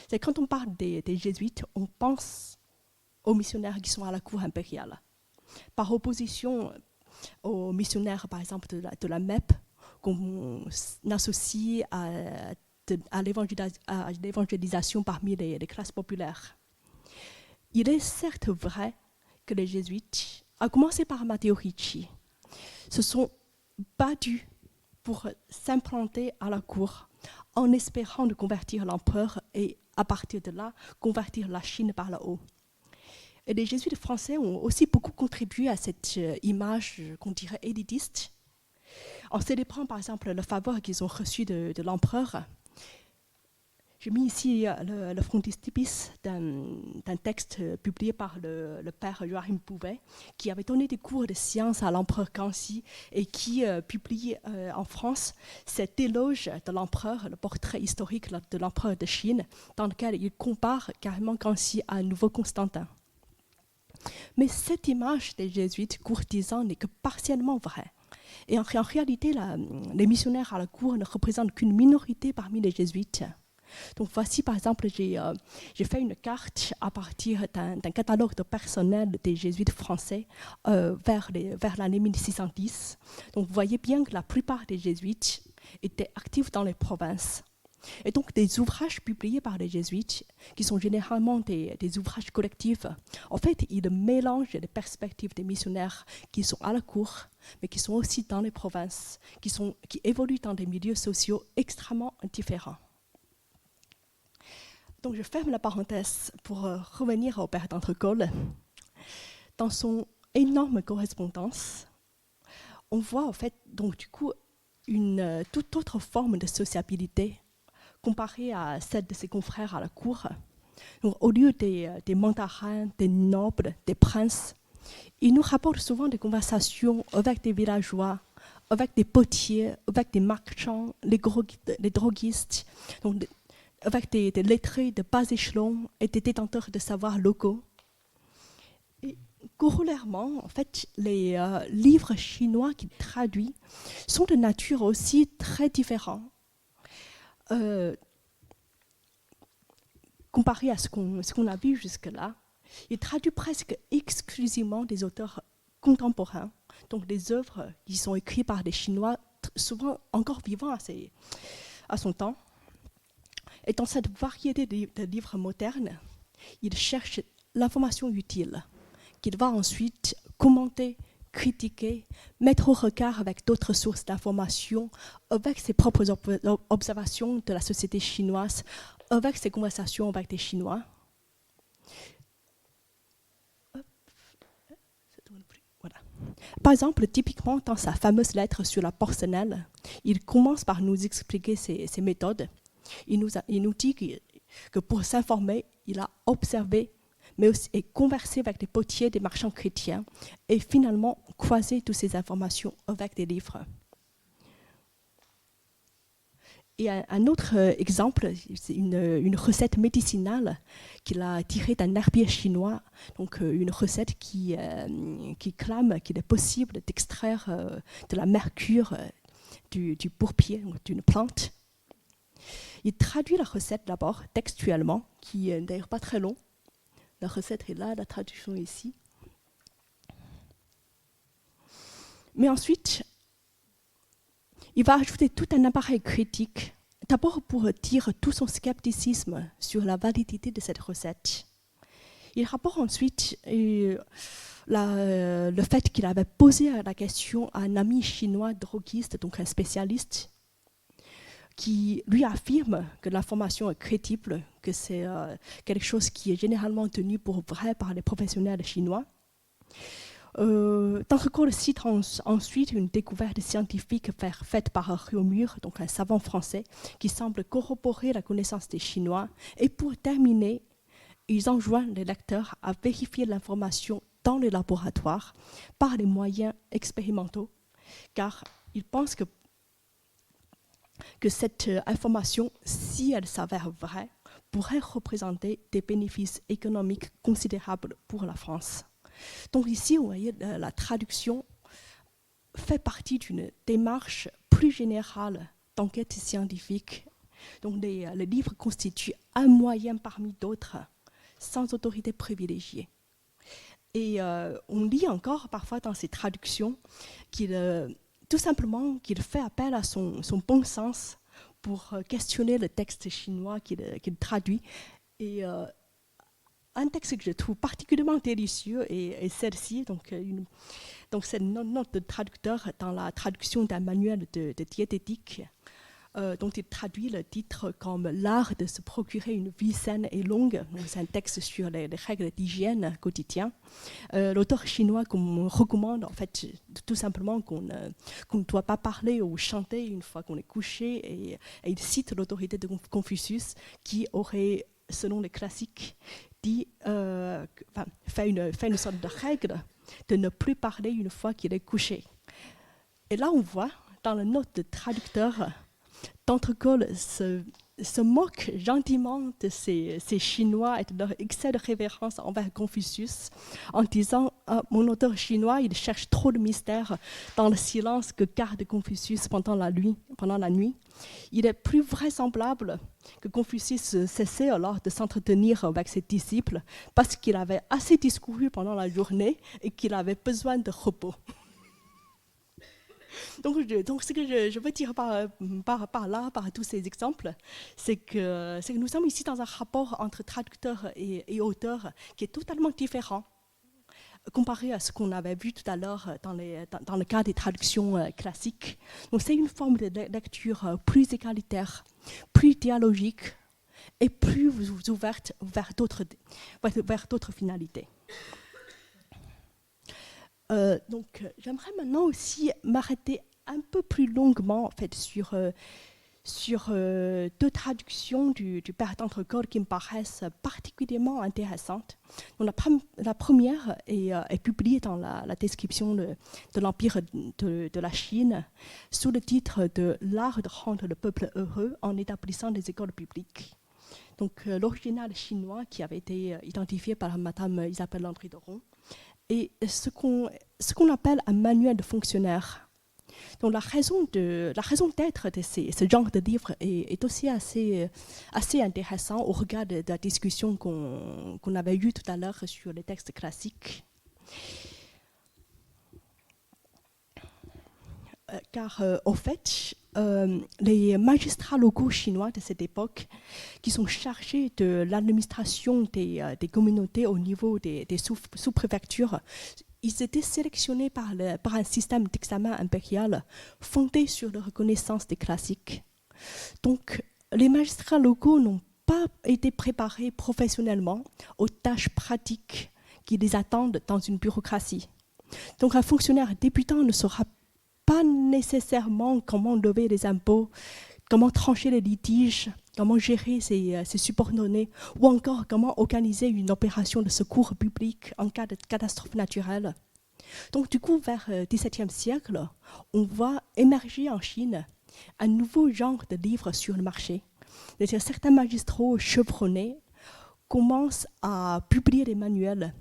C'est quand on parle des jésuites, on pense aux missionnaires qui sont à la cour impériale. Par opposition aux missionnaires, par exemple, de la MEP, qu'on associe à l'évangélisation parmi les classes populaires. Il est certes vrai que les jésuites, à commencer par Matteo Ricci, se sont battus pour s'implanter à la cour en espérant de convertir l'empereur et à partir de là, convertir la Chine par le haut. Et les jésuites français ont aussi beaucoup contribué à cette image qu'on dirait élitiste, en célébrant par exemple le faveur qu'ils ont reçu de l'empereur. J'ai mis ici le frontispice d'un texte publié par le père Joachim Bouvet, qui avait donné des cours de sciences à l'empereur Kangxi et qui publie en France cet éloge de l'empereur, le portrait historique de l'empereur de Chine, dans lequel il compare carrément Kangxi à un nouveau Constantin. Mais cette image des jésuites courtisans n'est que partiellement vraie. Et en réalité, les missionnaires à la cour ne représentent qu'une minorité parmi les jésuites. Donc voici par exemple, j'ai fait une carte à partir d'un catalogue de personnel des jésuites français vers l'année 1610. Donc vous voyez bien que la plupart des jésuites étaient actifs dans les provinces. Et donc des ouvrages publiés par les jésuites, qui sont généralement des ouvrages collectifs, en fait, ils mélangent les perspectives des missionnaires qui sont à la cour, mais qui sont aussi dans les provinces, qui évoluent dans des milieux sociaux extrêmement différents. Donc je ferme la parenthèse pour revenir au père d'Entrecol. Dans son énorme correspondance, on voit en fait donc du coup une toute autre forme de sociabilité comparée à celle de ses confrères à la cour. Donc, au lieu des mandarins, des nobles, des princes, il nous rapporte souvent des conversations avec des villageois, avec des potiers, avec des marchands, les droguistes, donc avec des lettrés de bas échelon et des détenteurs de savoirs locaux. Et corollairement, en fait, les livres chinois qu'il traduit sont de nature aussi très différente. Comparé à ce qu'on a vu jusque-là, il traduit presque exclusivement des auteurs contemporains, donc des œuvres qui sont écrites par des Chinois, souvent encore vivants à son temps. Et dans cette variété de livres modernes, il cherche l'information utile, qu'il va ensuite commenter, critiquer, mettre au regard avec d'autres sources d'informations, avec ses propres observations de la société chinoise, avec ses conversations avec des Chinois. Voilà. Par exemple, typiquement, dans sa fameuse lettre sur la porcelaine, il commence par nous expliquer ses méthodes. Il nous dit que pour s'informer, il a observé, mais aussi et conversé avec des potiers, des marchands chrétiens, et finalement croisé toutes ces informations avec des livres. Et un autre exemple, c'est une recette médicinale qu'il a tirée d'un herbier chinois, donc une recette qui clame qu'il est possible d'extraire de la mercure du pourpier, d'une plante. Il traduit la recette d'abord textuellement, qui n'est d'ailleurs pas très long. La recette est là, la traduction est ici. Mais ensuite, il va ajouter tout un appareil critique, d'abord pour dire tout son scepticisme sur la validité de cette recette. Il rapporte ensuite le fait qu'il avait posé la question à un ami chinois droguiste, donc un spécialiste, qui lui affirme que l'information est crédible, que c'est quelque chose qui est généralement tenu pour vrai par les professionnels chinois. D'Entrecol cite ensuite une découverte scientifique faite par Réaumur, donc un savant français, qui semble corroborer la connaissance des Chinois. Et pour terminer, ils enjoignent les lecteurs à vérifier l'information dans le laboratoire par les moyens expérimentaux, car ils pensent que cette information, si elle s'avère vraie, pourrait représenter des bénéfices économiques considérables pour la France. Donc ici, vous voyez, la traduction fait partie d'une démarche plus générale d'enquête scientifique. Donc les livres constituent un moyen parmi d'autres, sans autorité privilégiée. Et on lit encore parfois dans ces traductions tout simplement qu'il fait appel à son bon sens pour questionner le texte chinois qu'il traduit. Et un texte que je trouve particulièrement délicieux est celle-ci, donc c'est une note de traducteur dans la traduction d'un manuel de diététique, dont il traduit le titre comme « L'art de se procurer une vie saine et longue ». C'est un texte sur les règles d'hygiène quotidien. L'auteur chinois recommande en fait tout simplement qu'on ne doit pas parler ou chanter une fois qu'on est couché, et il cite l'autorité de Confucius qui aurait, selon les classiques, fait une sorte de règle de ne plus parler une fois qu'il est couché. Et là, on voit, dans la note de traducteur, D'Entrecol se moque gentiment de ces Chinois et de leur excès de révérence envers Confucius, en disant mon auteur chinois, il cherche trop de mystère dans le silence que garde Confucius pendant la nuit. Il est plus vraisemblable que Confucius cessait alors de s'entretenir avec ses disciples parce qu'il avait assez discouru pendant la journée et qu'il avait besoin de repos. Donc, ce que je veux dire par tous ces exemples, c'est que nous sommes ici dans un rapport entre traducteur et auteur qui est totalement différent comparé à ce qu'on avait vu tout à l'heure dans le cas des traductions classiques. Donc c'est une forme de lecture plus égalitaire, plus dialogique, et plus ouverte vers d'autres finalités. Donc, j'aimerais maintenant aussi m'arrêter un peu plus longuement en fait, sur deux traductions du Père d'Entrecôte qui me paraissent particulièrement intéressantes. Donc, la première est publiée dans la description de l'Empire de la Chine sous le titre de « L'art de rendre le peuple heureux en établissant des écoles publiques ». Donc, l'original chinois qui avait été identifié par Madame Isabelle Landry-Doron et ce qu'on appelle un manuel de fonctionnaire. Donc la raison d'être de ce genre de livre est aussi assez intéressant au regard de la discussion qu'on avait eue tout à l'heure sur les textes classiques. Car au fait, les magistrats locaux chinois de cette époque, qui sont chargés de l'administration des communautés au niveau des sous-préfectures, ils étaient sélectionnés par un système d'examen impérial fondé sur la reconnaissance des classiques. Donc, les magistrats locaux n'ont pas été préparés professionnellement aux tâches pratiques qui les attendent dans une bureaucratie. Donc, un fonctionnaire débutant ne saura pas nécessairement comment lever les impôts, comment trancher les litiges, comment gérer ses subordonnés, ou encore comment organiser une opération de secours public en cas de catastrophe naturelle. Donc du coup, vers le XVIIe siècle, on voit émerger en Chine un nouveau genre de livres sur le marché. C'est-à-dire certains magistrats chevronnés commencent à publier des manuels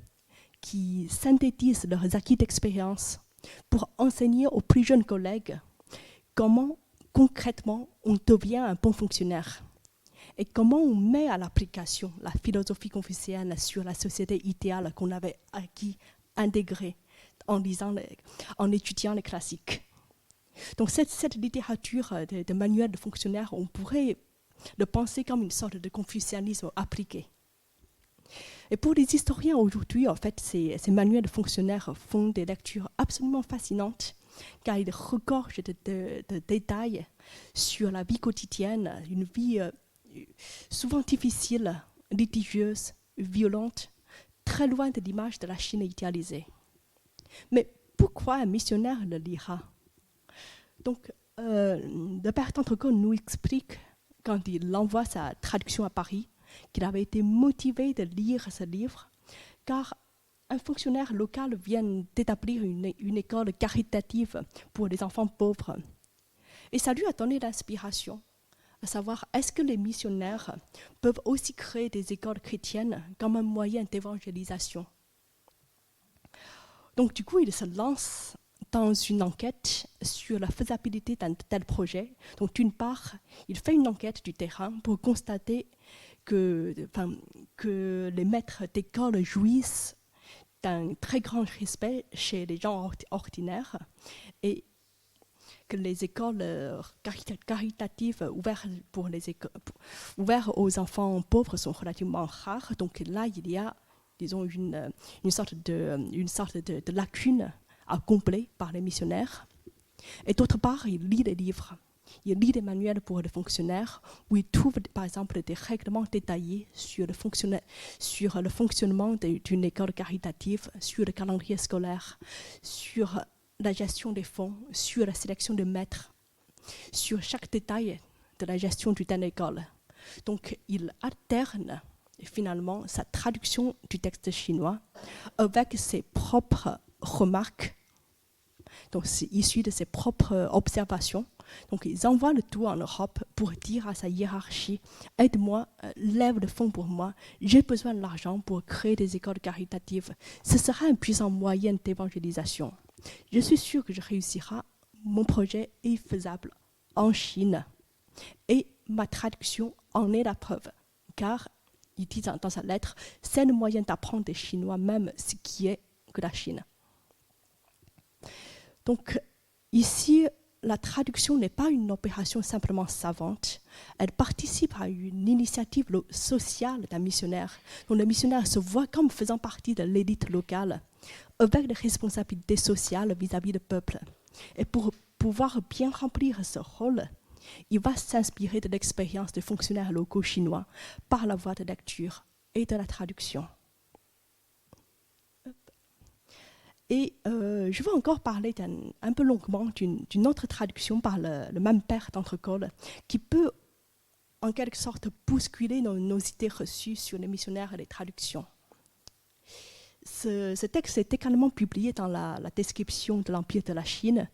qui synthétisent leurs acquis d'expérience pour enseigner aux plus jeunes collègues comment concrètement on devient un bon fonctionnaire et comment on met à l'application la philosophie confucéenne sur la société idéale qu'on avait acquis, intégrée en étudiant les classiques. Donc cette littérature de manuels de fonctionnaire, on pourrait le penser comme une sorte de confucianisme appliqué. Et pour les historiens aujourd'hui, en fait, ces manuels de fonctionnaires font des lectures absolument fascinantes car ils regorgent de détails sur la vie quotidienne, une vie souvent difficile, litigieuse, violente, très loin de l'image de la Chine idéalisée. Mais pourquoi un missionnaire le lira? Donc, le Père d'Entrecôte nous explique, quand il envoie sa traduction à Paris, qu'il avait été motivé de lire ce livre, car un fonctionnaire local vient d'établir une école caritative pour les enfants pauvres. Et ça lui a donné l'inspiration, à savoir, est-ce que les missionnaires peuvent aussi créer des écoles chrétiennes comme un moyen d'évangélisation? Donc du coup, il se lance dans une enquête sur la faisabilité d'un tel projet. Donc d'une part, il fait une enquête du terrain pour constater que les maîtres d'école jouissent d'un très grand respect chez les gens ordinaires et que les écoles caritatives ouvertes aux enfants pauvres sont relativement rares. Donc là, il y a, disons, une sorte de lacune à combler par les missionnaires. Et d'autre part, il lit des livres. Il lit des manuels pour les fonctionnaires où il trouve, par exemple, des règlements détaillés sur le fonctionnement d'une école caritative, sur le calendrier scolaire, sur la gestion des fonds, sur la sélection des maîtres, sur chaque détail de la gestion d'une école. Donc, il alterne finalement sa traduction du texte chinois avec ses propres remarques, donc c'est issu de ses propres observations. Donc ils envoient le tout en Europe pour dire à sa hiérarchie, aide-moi, lève le fonds pour moi, j'ai besoin de l'argent pour créer des écoles caritatives. Ce sera un puissant moyen d'évangélisation. Je suis sûr que je réussirai, mon projet est faisable en Chine. Et ma traduction en est la preuve, car il dit dans sa lettre, c'est le moyen d'apprendre des Chinois même ce qui est que la Chine. Donc ici, la traduction n'est pas une opération simplement savante, elle participe à une initiative sociale d'un missionnaire, dont le missionnaire se voit comme faisant partie de l'élite locale, avec des responsabilités sociales vis-à-vis du peuple. Et pour pouvoir bien remplir ce rôle, il va s'inspirer de l'expérience des fonctionnaires locaux chinois par la voie de lecture et de la traduction. Et je vais encore parler un peu longuement d'une autre traduction par le même père d'Entrecôte qui peut en quelque sorte bousculer nos idées reçues sur les missionnaires et les traductions. Ce texte est également publié dans la description de l'Empire de la Chine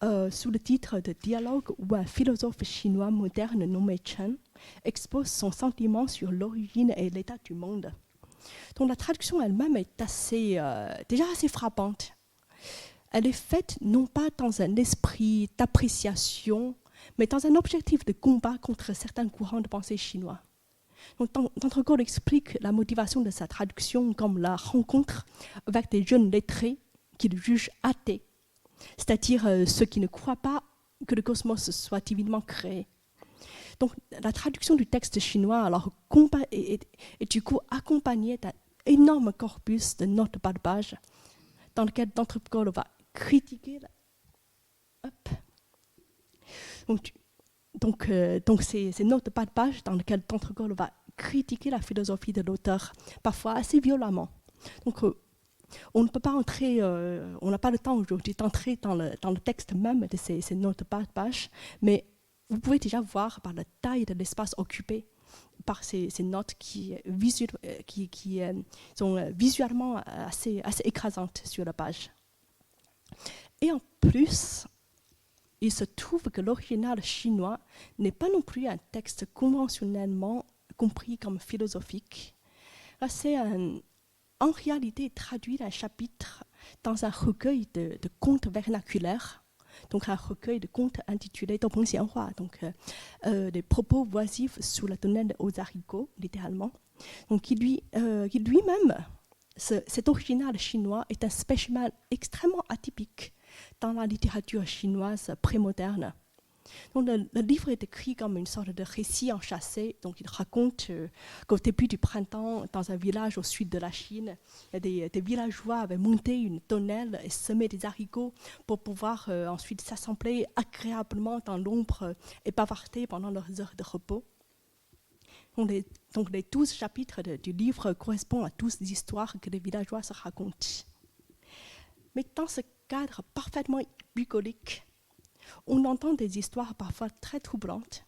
sous le titre de Dialogue où un philosophe chinois moderne nommé Chen expose son sentiment sur l'origine et l'état du monde. Donc la traduction elle-même est déjà assez frappante. Elle est faite non pas dans un esprit d'appréciation, mais dans un objectif de combat contre certains courants de pensée chinois. D'Entrecôte explique la motivation de sa traduction comme la rencontre avec des jeunes lettrés qu'il juge athées, c'est-à-dire ceux qui ne croient pas que le cosmos soit divinement créé. Donc, la traduction du texte chinois alors, est du coup accompagnée d'un énorme corpus de notes bas de page dans lequel D'Entrecôte va critiquer. Donc ces notes bas de page dans lesquelles D'Entrecôte va critiquer la philosophie de l'auteur, parfois assez violemment. Donc, on ne peut pas entrer, on n'a pas le temps aujourd'hui d'entrer dans le texte même de ces notes bas de page, mais vous pouvez déjà voir par la taille de l'espace occupé par ces notes qui sont visuellement assez écrasantes sur la page. Et en plus, il se trouve que l'original chinois n'est pas non plus un texte conventionnellement compris comme philosophique. Là, c'est en réalité traduit un chapitre dans un recueil de contes vernaculaires, donc un recueil de contes intitulé Doupeng Xianhua, donc des propos oisifs sous la tonnelle aux haricots, littéralement. Donc lui-même, cet original chinois est un spécimen extrêmement atypique dans la littérature chinoise prémoderne. Donc le livre est écrit comme une sorte de récit enchâssé. Donc il raconte qu'au début du printemps, dans un village au sud de la Chine, des villageois avaient monté une tonnelle et semé des haricots pour pouvoir ensuite s'assembler agréablement dans l'ombre et bavarder pendant leurs heures de repos. Donc les 12 chapitres du livre correspondent à 12 histoires que les villageois se racontent. Mais dans ce cadre parfaitement bucolique, on entend des histoires parfois très troublantes.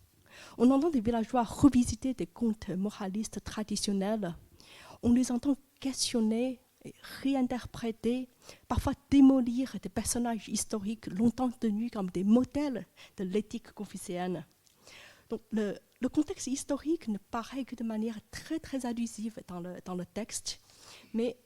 On entend des villageois revisiter des contes moralistes traditionnels. On les entend questionner, réinterpréter, parfois démolir des personnages historiques longtemps tenus comme des modèles de l'éthique confucéenne. Donc le contexte historique ne paraît que de manière très très allusive dans le texte, mais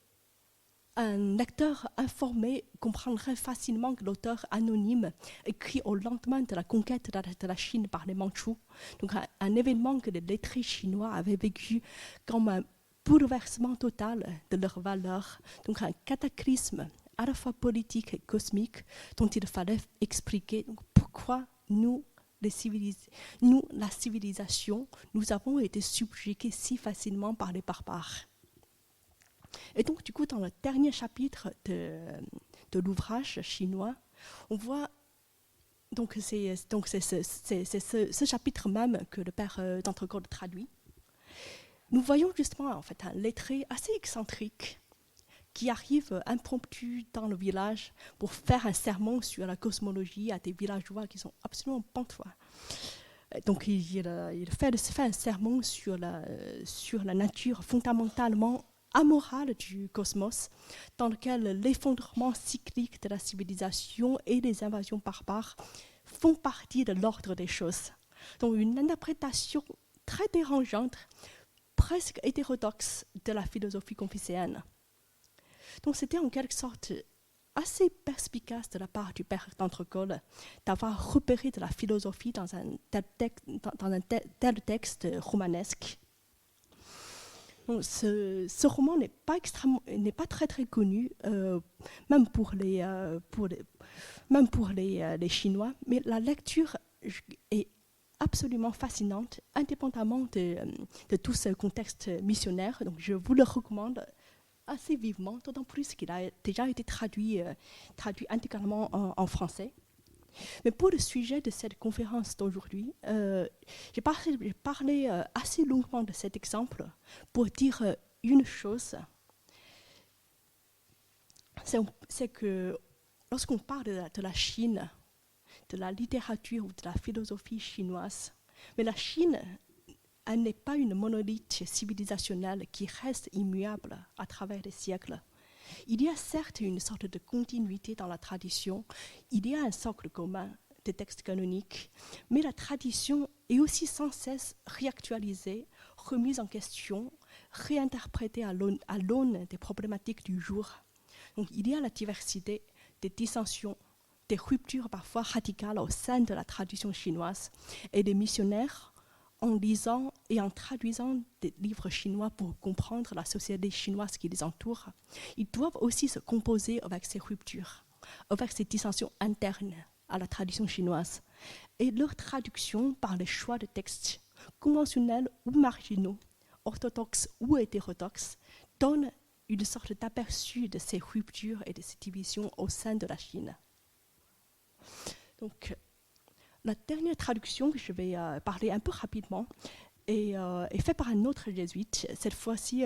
un lecteur informé comprendrait facilement que l'auteur anonyme écrit au lendemain de la conquête de la Chine par les Mandchous, donc un événement que les lettrés chinois avaient vécu comme un bouleversement total de leurs valeurs, donc un cataclysme à la fois politique et cosmique dont il fallait expliquer donc, pourquoi nous, la civilisation, nous avons été subjugués si facilement par les barbares. Et donc, du coup, dans le dernier chapitre de l'ouvrage chinois, on voit, donc c'est ce chapitre même que le père d'Entrecôte traduit. Nous voyons justement en fait un lettré assez excentrique qui arrive impromptu dans le village pour faire un sermon sur la cosmologie à des villageois qui sont absolument pantois. Donc il fait un sermon sur la nature fondamentalement amorale du cosmos, dans lequel l'effondrement cyclique de la civilisation et les invasions barbares font partie de l'ordre des choses. Donc une interprétation très dérangeante, presque hétérodoxe de la philosophie confucéenne. Donc c'était en quelque sorte assez perspicace de la part du père d'Entrecôte d'avoir repéré de la philosophie dans un tel texte romanesque. Donc ce roman n'est pas très très connu, même pour les Chinois, mais la lecture est absolument fascinante, indépendamment de tout ce contexte missionnaire. Donc je vous le recommande assez vivement, d'autant plus qu'il a déjà été traduit intégralement en français. Mais pour le sujet de cette conférence d'aujourd'hui, j'ai parlé assez longuement de cet exemple pour dire une chose, c'est que lorsqu'on parle de la Chine, de la littérature ou de la philosophie chinoise, mais la Chine, elle n'est pas une monolithe civilisationnelle qui reste immuable à travers les siècles. Il y a certes une sorte de continuité dans la tradition, il y a un socle commun des textes canoniques, mais la tradition est aussi sans cesse réactualisée, remise en question, réinterprétée à l'aune des problématiques du jour. Donc il y a la diversité des dissensions, des ruptures parfois radicales au sein de la tradition chinoise, et des missionnaires, en lisant et en traduisant des livres chinois pour comprendre la société chinoise qui les entoure, ils doivent aussi se composer avec ces ruptures, avec ces dissensions internes à la tradition chinoise. Et leur traduction par les choix de textes, conventionnels ou marginaux, orthodoxes ou hétérodoxes, donne une sorte d'aperçu de ces ruptures et de ces divisions au sein de la Chine. Donc, la dernière traduction que je vais parler un peu rapidement est faite par un autre jésuite, cette fois-ci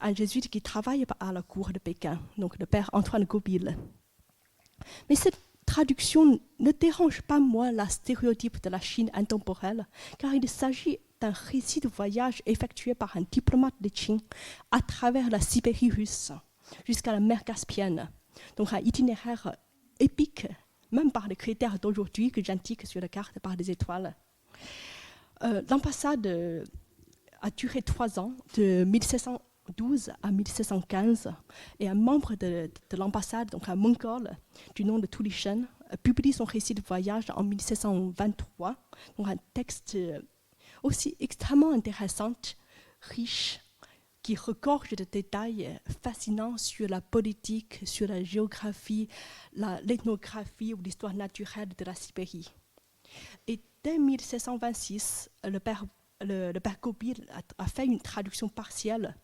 un jésuite qui travaille à la cour de Pékin, donc le père Antoine Gobil. Mais cette traduction ne dérange pas moins la stéréotype de la Chine intemporelle, car il s'agit d'un récit de voyage effectué par un diplomate de Qing à travers la Sibérie russe jusqu'à la mer Caspienne. Donc un itinéraire épique, même par les critères d'aujourd'hui que j'indique sur la carte par des étoiles. L'ambassade a duré 3 ans, de 1712 à 1715, et un membre de l'ambassade, donc un mongol du nom de Tulishen, publie son récit de voyage en 1723, donc un texte aussi extrêmement intéressant, riche, qui regorge de détails fascinants sur la politique, sur la géographie, l'ethnographie ou l'histoire naturelle de la Sibérie. Et dès 1726, le père Gobil a fait une traduction partielle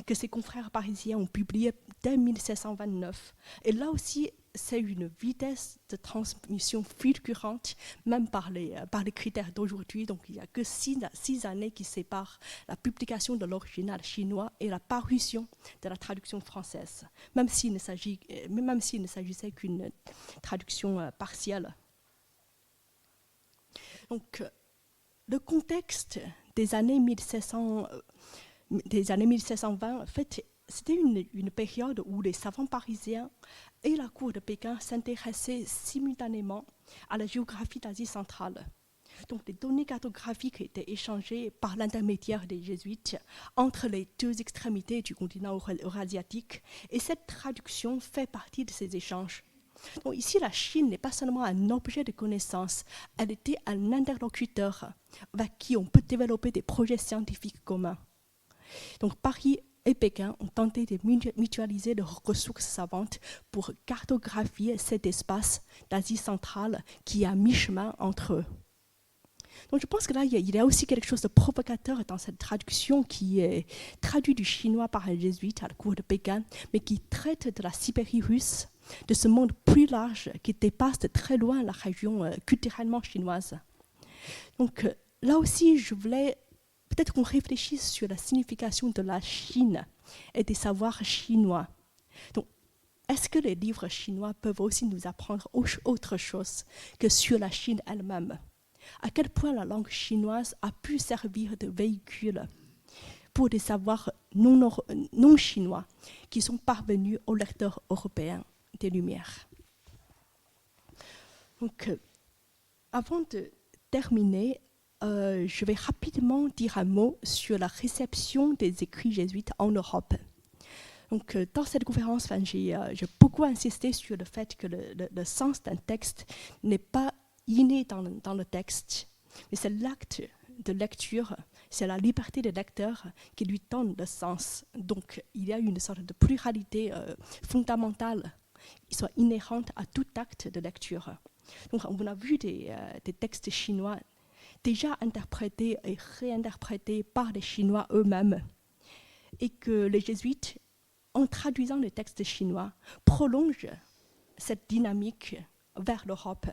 que ses confrères parisiens ont publiée dès 1729. Et là aussi, c'est une vitesse de transmission fulgurante, même par les critères d'aujourd'hui. Donc, il n'y a que 6 années qui séparent la publication de l'original chinois et la parution de la traduction française, même s'il ne s'agissait qu'une traduction partielle. Donc, le contexte des années 1720, en fait, c'était une période où les savants parisiens et la cour de Pékin s'intéressaient simultanément à la géographie d'Asie centrale. Donc, les données cartographiques étaient échangées par l'intermédiaire des jésuites entre les 2 extrémités du continent eurasiatique, et cette traduction fait partie de ces échanges. Donc, ici, la Chine n'est pas seulement un objet de connaissance, elle était un interlocuteur avec qui on peut développer des projets scientifiques communs. Donc, Paris et Pékin ont tenté de mutualiser leurs ressources savantes pour cartographier cet espace d'Asie centrale qui est à mi-chemin entre eux. Donc je pense que là, il y a aussi quelque chose de provocateur dans cette traduction qui est traduite du chinois par un jésuite à la cour de Pékin, mais qui traite de la Sibérie russe, de ce monde plus large qui dépasse de très loin la région culturellement chinoise. Donc là aussi, je voulais peut-être qu'on réfléchisse sur la signification de la Chine et des savoirs chinois. Donc, est-ce que les livres chinois peuvent aussi nous apprendre autre chose que sur la Chine elle-même? À quel point la langue chinoise a pu servir de véhicule pour des savoirs non chinois qui sont parvenus aux lecteurs européens des Lumières. Donc, avant de terminer, je vais rapidement dire un mot sur la réception des écrits jésuites en Europe. Donc, dans cette conférence, j'ai beaucoup insisté sur le fait que le sens d'un texte n'est pas inné dans le texte, mais c'est l'acte de lecture, c'est la liberté des lecteurs qui lui donne le sens. Donc, il y a une sorte de pluralité fondamentale qui soit inhérente à tout acte de lecture. Donc, on a vu des textes chinois déjà interprétés et réinterprétés par les Chinois eux-mêmes, et que les jésuites, en traduisant les textes chinois, prolongent cette dynamique vers l'Europe.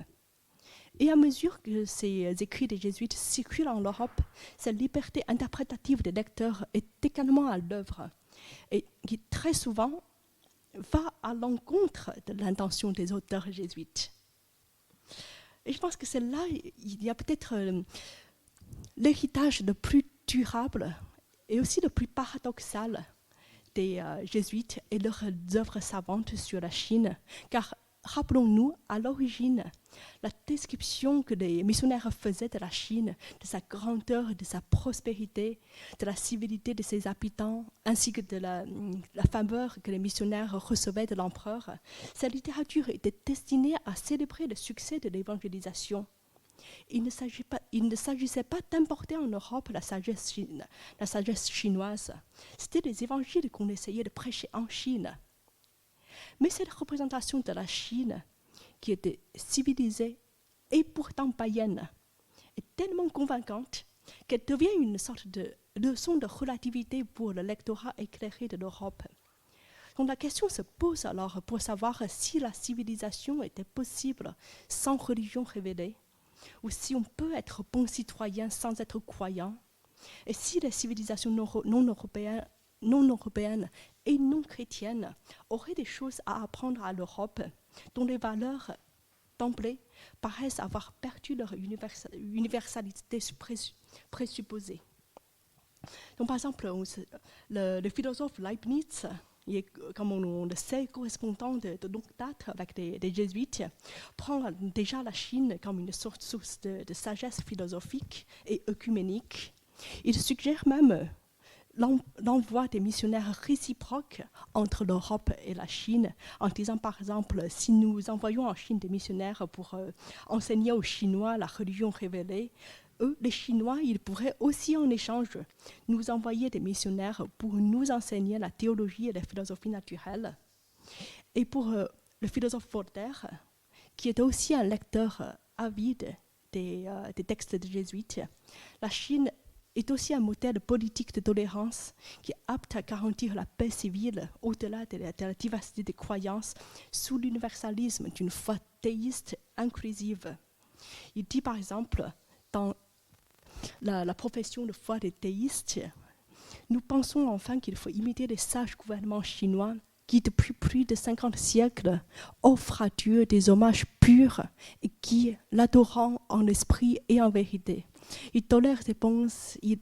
Et à mesure que ces écrits des jésuites circulent en Europe, cette liberté interprétative des lecteurs est également à l'œuvre et qui très souvent va à l'encontre de l'intention des auteurs jésuites. Et je pense que c'est là, il y a peut-être l'héritage le plus durable et aussi le plus paradoxal des jésuites et leurs œuvres savantes sur la Chine, car rappelons-nous, à l'origine, la description que les missionnaires faisaient de la Chine, de sa grandeur, de sa prospérité, de la civilité de ses habitants, ainsi que de la faveur que les missionnaires recevaient de l'empereur, cette littérature était destinée à célébrer le succès de l'évangélisation. Il ne s'agissait pas d'importer en Europe la sagesse chinoise. C'était les évangiles qu'on essayait de prêcher en Chine. Mais cette représentation de la Chine, qui était civilisée et pourtant païenne, est tellement convaincante qu'elle devient une sorte de leçon de relativité pour le lectorat éclairé de l'Europe. Donc la question se pose alors pour savoir si la civilisation était possible sans religion révélée, ou si on peut être bon citoyen sans être croyant, et si les civilisations non européennes et non chrétiennes auraient des choses à apprendre à l'Europe, dont les valeurs d'emblée paraissent avoir perdu leur universalité présupposée. Donc, par exemple, le philosophe Leibniz, il est, comme on le sait, correspondant de longue date avec des jésuites, prend déjà la Chine comme une source de sagesse philosophique et œcuménique. Il suggère même l'envoi des missionnaires réciproques entre l'Europe et la Chine, en disant par exemple, si nous envoyons en Chine des missionnaires pour enseigner aux Chinois la religion révélée, eux, les Chinois, ils pourraient aussi en échange nous envoyer des missionnaires pour nous enseigner la théologie et la philosophie naturelle. Et pour le philosophe Voltaire, qui était aussi un lecteur avide des textes des jésuites, la Chine est aussi un modèle politique de tolérance qui est apte à garantir la paix civile au-delà de la diversité des croyances sous l'universalisme d'une foi théiste inclusive. Il dit par exemple, dans la profession de foi des théistes, nous pensons enfin qu'il faut imiter les sages gouvernements chinois qui, depuis plus de 50 siècles, offrent à Dieu des hommages purs et qui, l'adorant en esprit et en vérité, il tolère ses pensées, il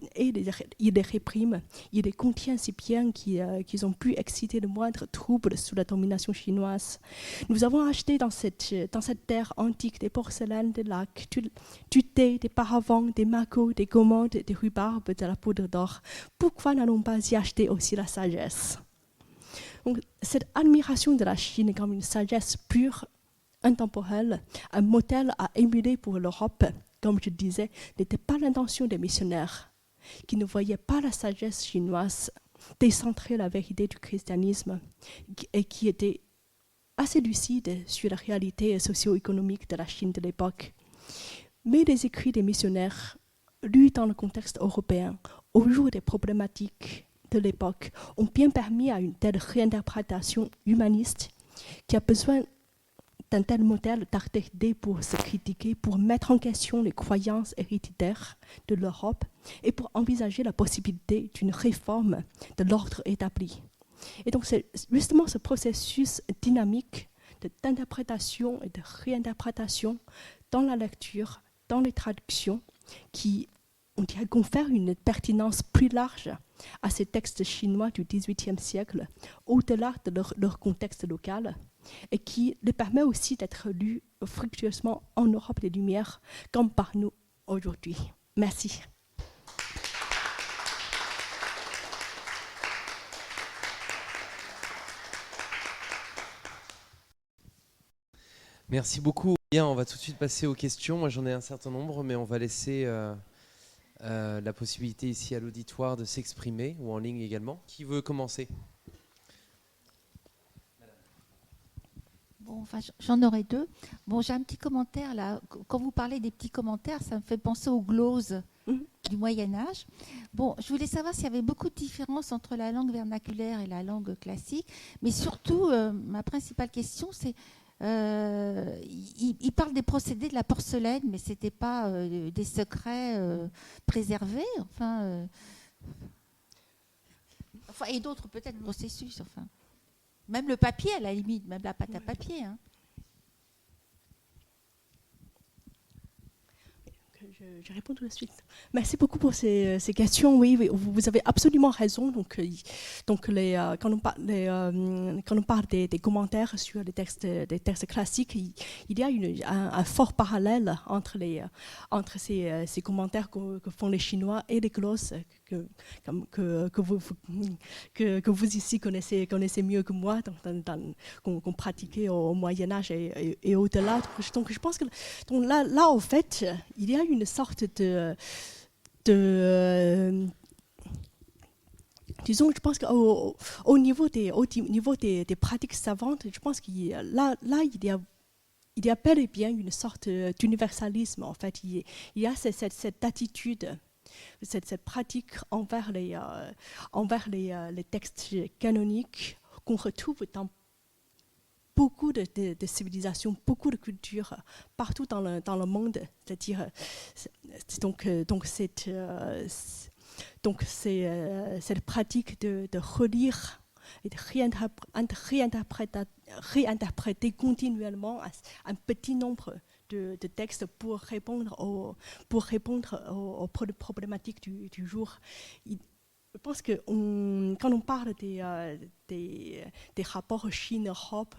les réprime, il les contient si bien qu'ils ont pu exciter le moindre trouble sous la domination chinoise. Nous avons acheté dans cette terre antique des porcelaines, des lacs, du thé, des paravents, des magots, des commodes, des rhubarbes, de la poudre d'or. Pourquoi n'allons pas y acheter aussi la sagesse ? Donc, cette admiration de la Chine comme une sagesse pure, intemporelle, un modèle à émuler pour l'Europe, comme je disais, n'était pas l'intention des missionnaires, qui ne voyaient pas la sagesse chinoise décentrer la vérité du christianisme et qui étaient assez lucides sur la réalité socio-économique de la Chine de l'époque. Mais les écrits des missionnaires, lus dans le contexte européen, au jour des problématiques de l'époque, ont bien permis à une telle réinterprétation humaniste qui a besoin d'un tel modèle d'artère pour se critiquer, pour mettre en question les croyances héréditaires de l'Europe et pour envisager la possibilité d'une réforme de l'ordre établi. Et donc c'est justement ce processus dynamique d'interprétation et de réinterprétation dans la lecture, dans les traductions, qui on dirait confère une pertinence plus large à ces textes chinois du XVIIIe siècle, au-delà de leur contexte local, et qui les permet aussi d'être lus fructueusement en Europe des Lumières, comme par nous aujourd'hui. Merci. Merci beaucoup. Bien, on va tout de suite passer aux questions. Moi, j'en ai un certain nombre, mais on va laisser la possibilité ici à l'auditoire de s'exprimer, ou en ligne également. Qui veut commencer ? Bon, enfin, j'en aurai deux. Bon, j'ai un petit commentaire là. Quand vous parlez des petits commentaires, ça me fait penser aux gloses du Moyen-Âge. Bon, je voulais savoir s'il y avait beaucoup de différences entre la langue vernaculaire et la langue classique. Mais surtout, ma principale question, c'est il parle des procédés de la porcelaine, mais ce n'était pas des secrets préservés, et d'autres peut-être processus, Même le papier, à la limite, même la pâte à papier. Hein. Je réponds tout de suite. Merci beaucoup pour ces questions. Oui, vous avez absolument raison. Donc quand on parle des commentaires sur des textes classiques, il y a un fort parallèle entre ces commentaires que font les Chinois et les glosses que vous ici connaissez mieux que moi, qu'on pratiquait au Moyen-Âge et au-delà. Donc je pense que là, en fait, il y a une sorte disons, je pense qu'au niveau des pratiques savantes, je pense qu'il y a bel et bien une sorte d'universalisme. En fait, il y a cette attitude, cette pratique envers les textes canoniques qu'on retrouve dans beaucoup de civilisations, beaucoup de cultures partout dans le monde. C'est-à-dire, cette pratique de relire et de réinterpréter continuellement un petit nombre de textes pour répondre aux problématiques du jour. Je pense que quand on parle des rapports Chine-Europe,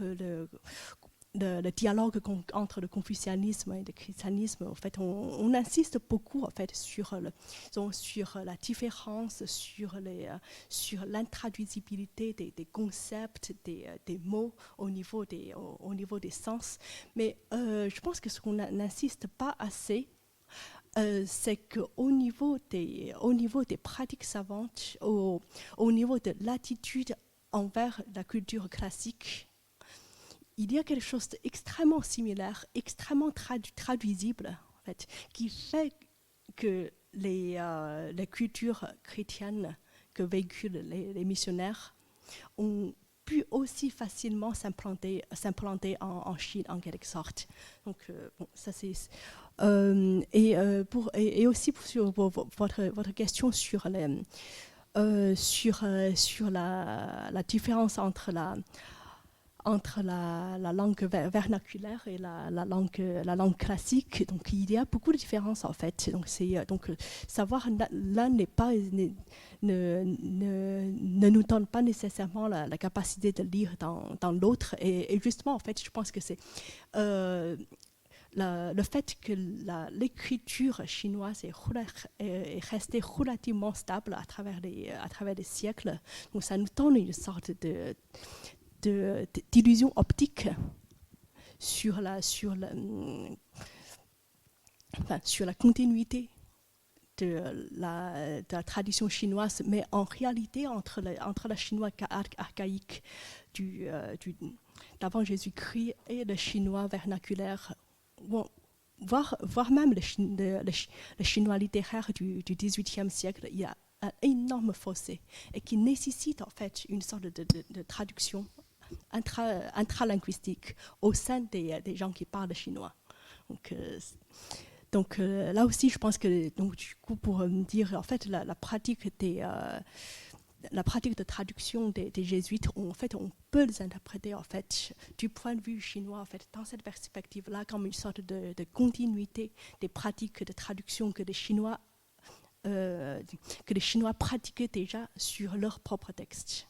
le dialogue entre le confucianisme et le christianisme, en fait, on insiste beaucoup en fait, sur la différence, sur l'intraduisibilité des concepts, des mots au niveau des sens. Mais je pense que ce qu'on n'insiste pas assez, c'est qu'au niveau des pratiques savantes, au niveau de l'attitude envers la culture classique, il y a quelque chose d'extrêmement similaire, extrêmement traduisible, en fait, qui fait que les cultures chrétiennes que véhiculent les missionnaires ont pu aussi facilement s'implanter en Chine, en quelque sorte. Donc, ça c'est... et aussi sur votre question sur la différence entre la langue vernaculaire et la langue classique. Donc il y a beaucoup de différences en fait. Donc savoir l'un ne nous donne pas nécessairement la capacité de lire dans l'autre. Et justement en fait je pense que c'est le fait que l'écriture chinoise est restée relativement stable à travers les siècles, donc ça nous donne une sorte d'illusion optique sur la continuité de la tradition chinoise, mais en réalité entre la chinois archaïque d'avant Jésus-Christ et le chinois vernaculaire, voire même le chinois littéraire du XVIIIe siècle, il y a un énorme fossé et qui nécessite en fait une sorte de traduction intralinguistique au sein des gens qui parlent chinois. Donc là aussi, je pense que du coup, pour dire en fait la pratique de traduction des jésuites, en fait, on peut les interpréter en fait du point de vue chinois en fait dans cette perspective-là comme une sorte de continuité des pratiques de traduction que les Chinois pratiquaient déjà sur leur propre texte.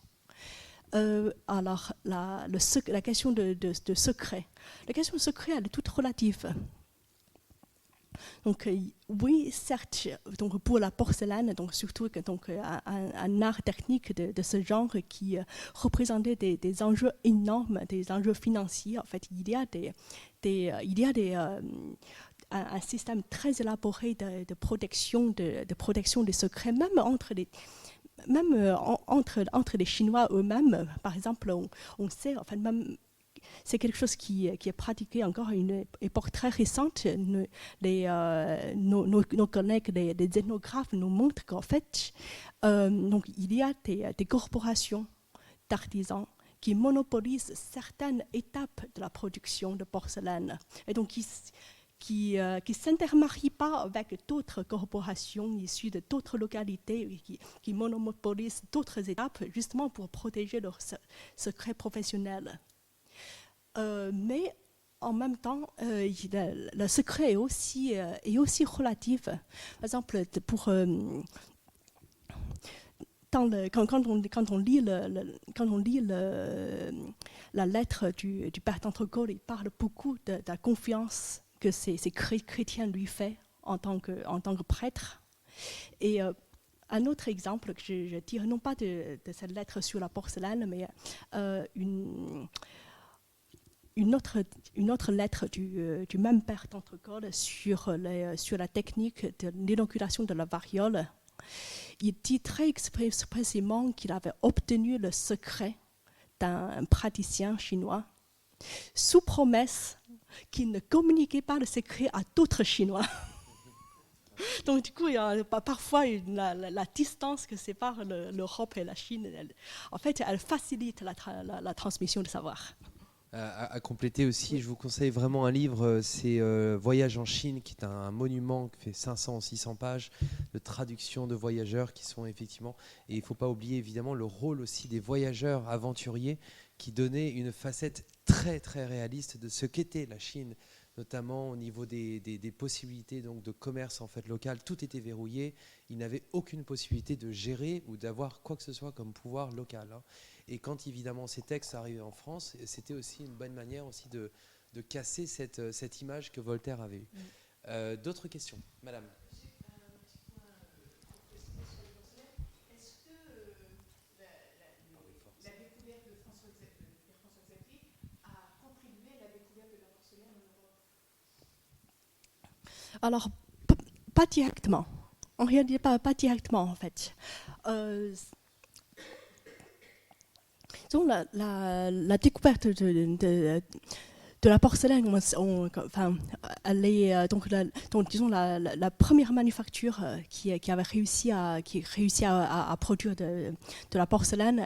Alors la question de secret. La question de secret, elle est toute relative. Donc oui, certes, donc pour la porcelaine, donc surtout un art technique de ce genre qui représentait des enjeux énormes, des enjeux financiers. En fait, il y a un système très élaboré de protection des secrets, même entre les Chinois eux-mêmes. Par exemple, on sait, enfin même. C'est quelque chose qui est pratiqué encore à une époque très récente. Nos collègues, les ethnographes, nous montrent qu'en fait, donc, il y a des corporations d'artisans qui monopolisent certaines étapes de la production de porcelaine. Et donc, qui ne s'intermarient pas avec d'autres corporations issues de d'autres localités, qui monopolisent d'autres étapes, justement pour protéger leurs secrets professionnels. Mais en même temps, le secret est aussi relatif. Par exemple, quand on lit la lettre du père d'Entrecôte, il parle beaucoup de la confiance que ces chrétiens lui font en tant que prêtre. Et un autre exemple que je dirais, non pas de cette lettre sur la porcelaine, mais une autre lettre du même père d'Entrecôte sur la technique de l'inoculation de la variole. Il dit très expressément qu'il avait obtenu le secret d'un praticien chinois sous promesse qu'il ne communiquait pas le secret à d'autres Chinois. Donc du coup, il y a parfois la distance que sépare l'Europe et la Chine. Elle facilite la transmission de savoir. À compléter aussi, je vous conseille vraiment un livre, c'est Voyage en Chine, qui est un monument qui fait 500 ou 600 pages de traduction de voyageurs qui sont effectivement, et il ne faut pas oublier évidemment le rôle aussi des voyageurs aventuriers qui donnaient une facette très très réaliste de ce qu'était la Chine, notamment au niveau des possibilités donc, de commerce en fait, local. Tout était verrouillé, ils n'avaient aucune possibilité de gérer ou d'avoir quoi que ce soit comme pouvoir local, hein. Et quand évidemment ces textes arrivaient en France, c'était aussi une bonne manière aussi de casser cette image que Voltaire avait eue. D'autres questions, madame? Est-ce que la découverte de François Xavier a contribué à la découverte de la porcelaine en Europe? Alors, pas directement. En réalité, pas directement en fait. Donc, la découverte de la porcelaine, elle est donc disons la première manufacture qui avait réussi à produire de la porcelaine,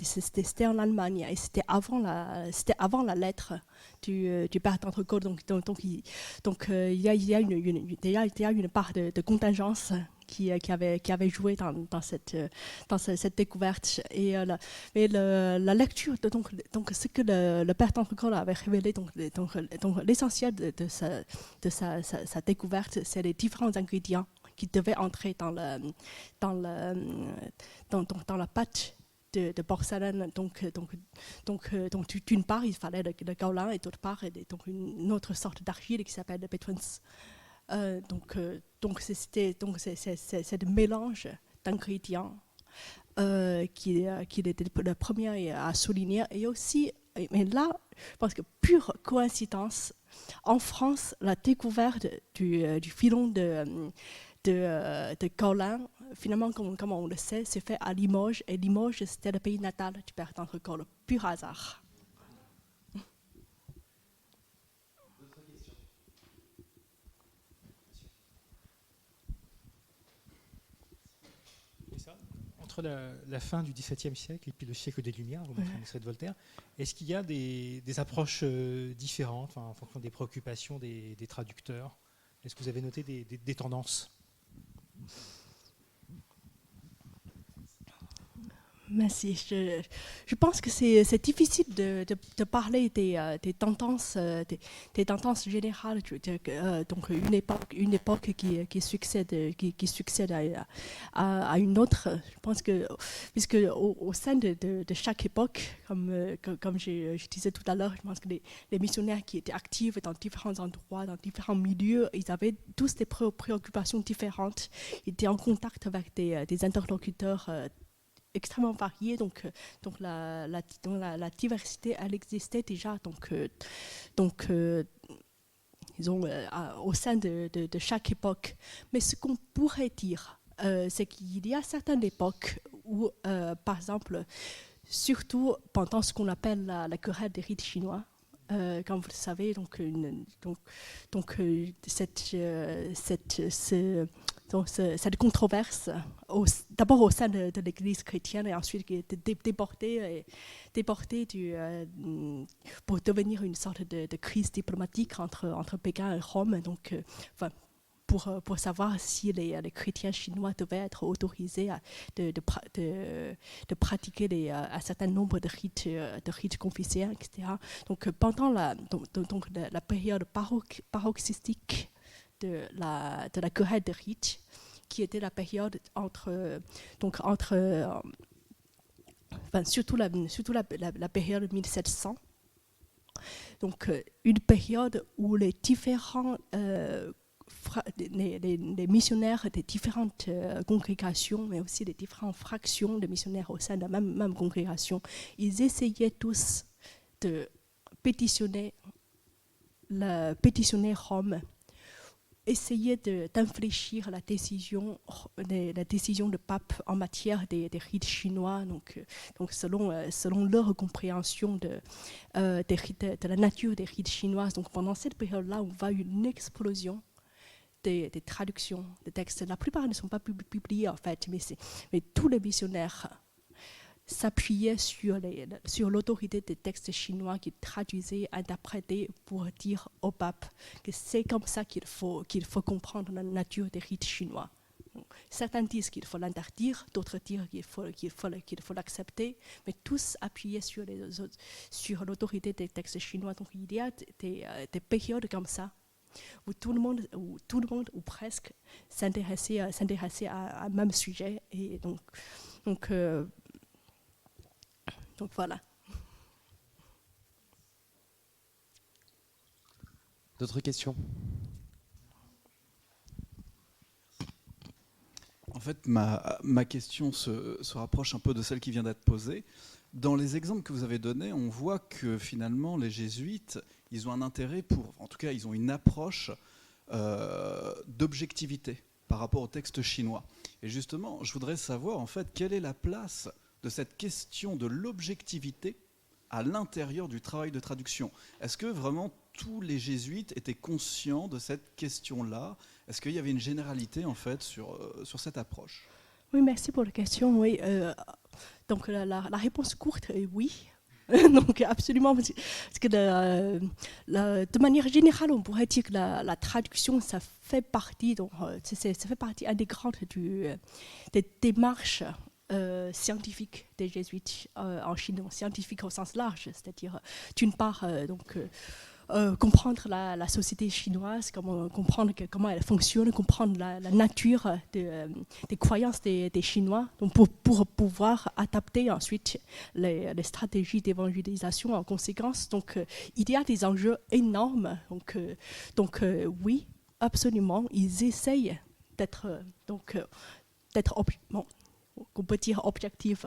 c'était en Allemagne et c'était avant la lettre du père d'Entrecôte. Donc il y a une part de contingence qui avait joué dans cette découverte. Mais la lecture, donc ce que le père d'Entrecôte avait révélé, donc l'essentiel de sa découverte, c'est les différents ingrédients qui devaient entrer dans la pâte de porcelaine. Donc d'une part, il fallait le kaolin et d'autre part, donc une autre sorte d'argile qui s'appelle le pétwins. Donc c'est le mélange d'ingrédients qui était le premier à souligner. Et aussi, mais là, je pense que pure coïncidence, en France, la découverte du filon de kaolin, finalement, comme on le sait, c'est fait à Limoges. Et Limoges, c'était le pays natal du père d'Entrecôte, pur hasard. Entre la fin du XVIIe siècle et puis le siècle des Lumières, vous montrez un extrait de Voltaire, est-ce qu'il y a des approches différentes en fonction des préoccupations des traducteurs? Est-ce que vous avez noté des tendances? Merci. Je pense que c'est difficile de parler des tendances générales. Donc une époque qui succède à une autre. Je pense que puisque au sein de chaque époque, comme je disais tout à l'heure, je pense que les missionnaires qui étaient actifs dans différents endroits, dans différents milieux, ils avaient tous des préoccupations différentes. Ils étaient en contact avec des interlocuteurs extrêmement variés, donc la diversité, elle existait déjà, disons, au sein de chaque époque. Mais ce qu'on pourrait dire, c'est qu'il y a certaines époques où, par exemple, surtout pendant ce qu'on appelle la querelle des rites chinois, comme vous le savez, donc cette controverse, d'abord au sein de l'Église chrétienne et ensuite qui est déportée pour devenir une sorte de crise diplomatique entre Pékin et Rome. Donc, pour savoir si les chrétiens chinois devaient être autorisés de pratiquer un certain nombre de rites confucéens, etc. Donc, pendant la période paroxystique de la querelle de rites, qui était la période surtout la période 1700. Donc, une période où les différents les missionnaires des différentes congrégations, mais aussi des différentes fractions de missionnaires au sein de la même congrégation, ils essayaient tous de pétitionner Rome, essayer d'infléchir la décision du pape en matière des rites chinois, donc selon leur compréhension de la nature des rites chinoises. Donc pendant cette période-là, on voit une explosion des traductions de textes. La plupart ne sont pas publiés en fait, mais tous les missionnaires s'appuyaient sur l'autorité des textes chinois qu'ils traduisaient, interprétaient pour dire au pape que c'est comme ça qu'il faut comprendre la nature des rites chinois. Donc, certains disent qu'il faut l'interdire, d'autres disent qu'il faut l'accepter, mais tous appuyaient sur l'autorité des textes chinois. Donc il y a des périodes comme ça où tout le monde ou presque s'intéressait à un même sujet, et donc voilà. D'autres questions? En fait, ma question se rapproche un peu de celle qui vient d'être posée. Dans les exemples que vous avez donnés, on voit que finalement les jésuites, ils ont un intérêt en tout cas, ils ont une approche d'objectivité par rapport au texte chinois. Et justement, je voudrais savoir en fait quelle est la place de cette question de l'objectivité à l'intérieur du travail de traduction. Est-ce que vraiment tous les jésuites étaient conscients de cette question-là? Est-ce qu'il y avait une généralité en fait sur cette approche? Oui, merci pour la question. Oui, donc la réponse courte est oui. Donc absolument, parce que de manière générale, on pourrait dire que la traduction, ça fait partie intégrante des démarches scientifiques des jésuites en Chine, scientifiques au sens large, c'est-à-dire d'une part comprendre la société chinoise, comprendre comment elle fonctionne, comprendre la nature des croyances des Chinois, donc pour pouvoir adapter ensuite les stratégies d'évangélisation en conséquence. Donc il y a des enjeux énormes. Donc oui, absolument, ils essayent d'être qu'on peut dire objectifs,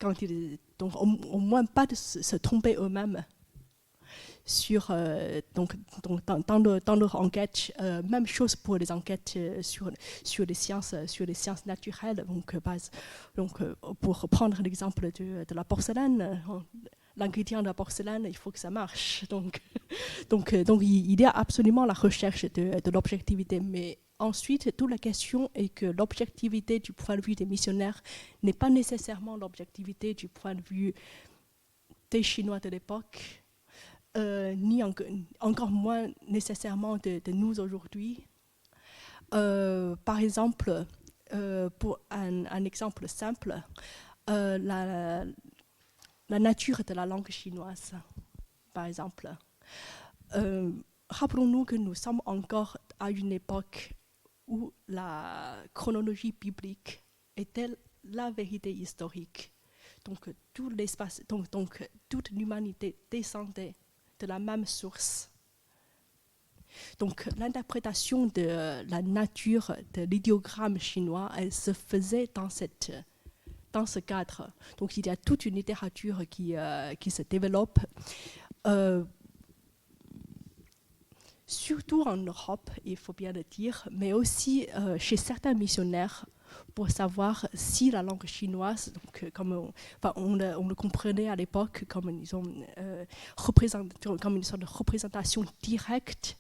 donc au moins pas de se tromper eux-mêmes dans leur enquête. Même chose pour les enquêtes sur les sciences naturelles. Donc pour prendre l'exemple de la porcelaine, l'ingrédient de la porcelaine, il faut que ça marche. Donc il y a absolument la recherche de l'objectivité, mais ensuite, toute la question est que l'objectivité du point de vue des missionnaires n'est pas nécessairement l'objectivité du point de vue des Chinois de l'époque, ni encore moins nécessairement de nous aujourd'hui. Par exemple, pour un exemple simple, la nature de la langue chinoise, par exemple. Rappelons-nous que nous sommes encore à une époque où la chronologie biblique était la vérité historique. Donc, tout l'espace, donc toute l'humanité descendait de la même source. Donc, l'interprétation de la nature de l'idéogramme chinois, elle se faisait dans ce cadre. Donc, il y a toute une littérature qui se développe. Surtout en Europe, il faut bien le dire, mais aussi chez certains missionnaires, pour savoir si la langue chinoise, donc, on le comprenait à l'époque comme une sorte de représentation directe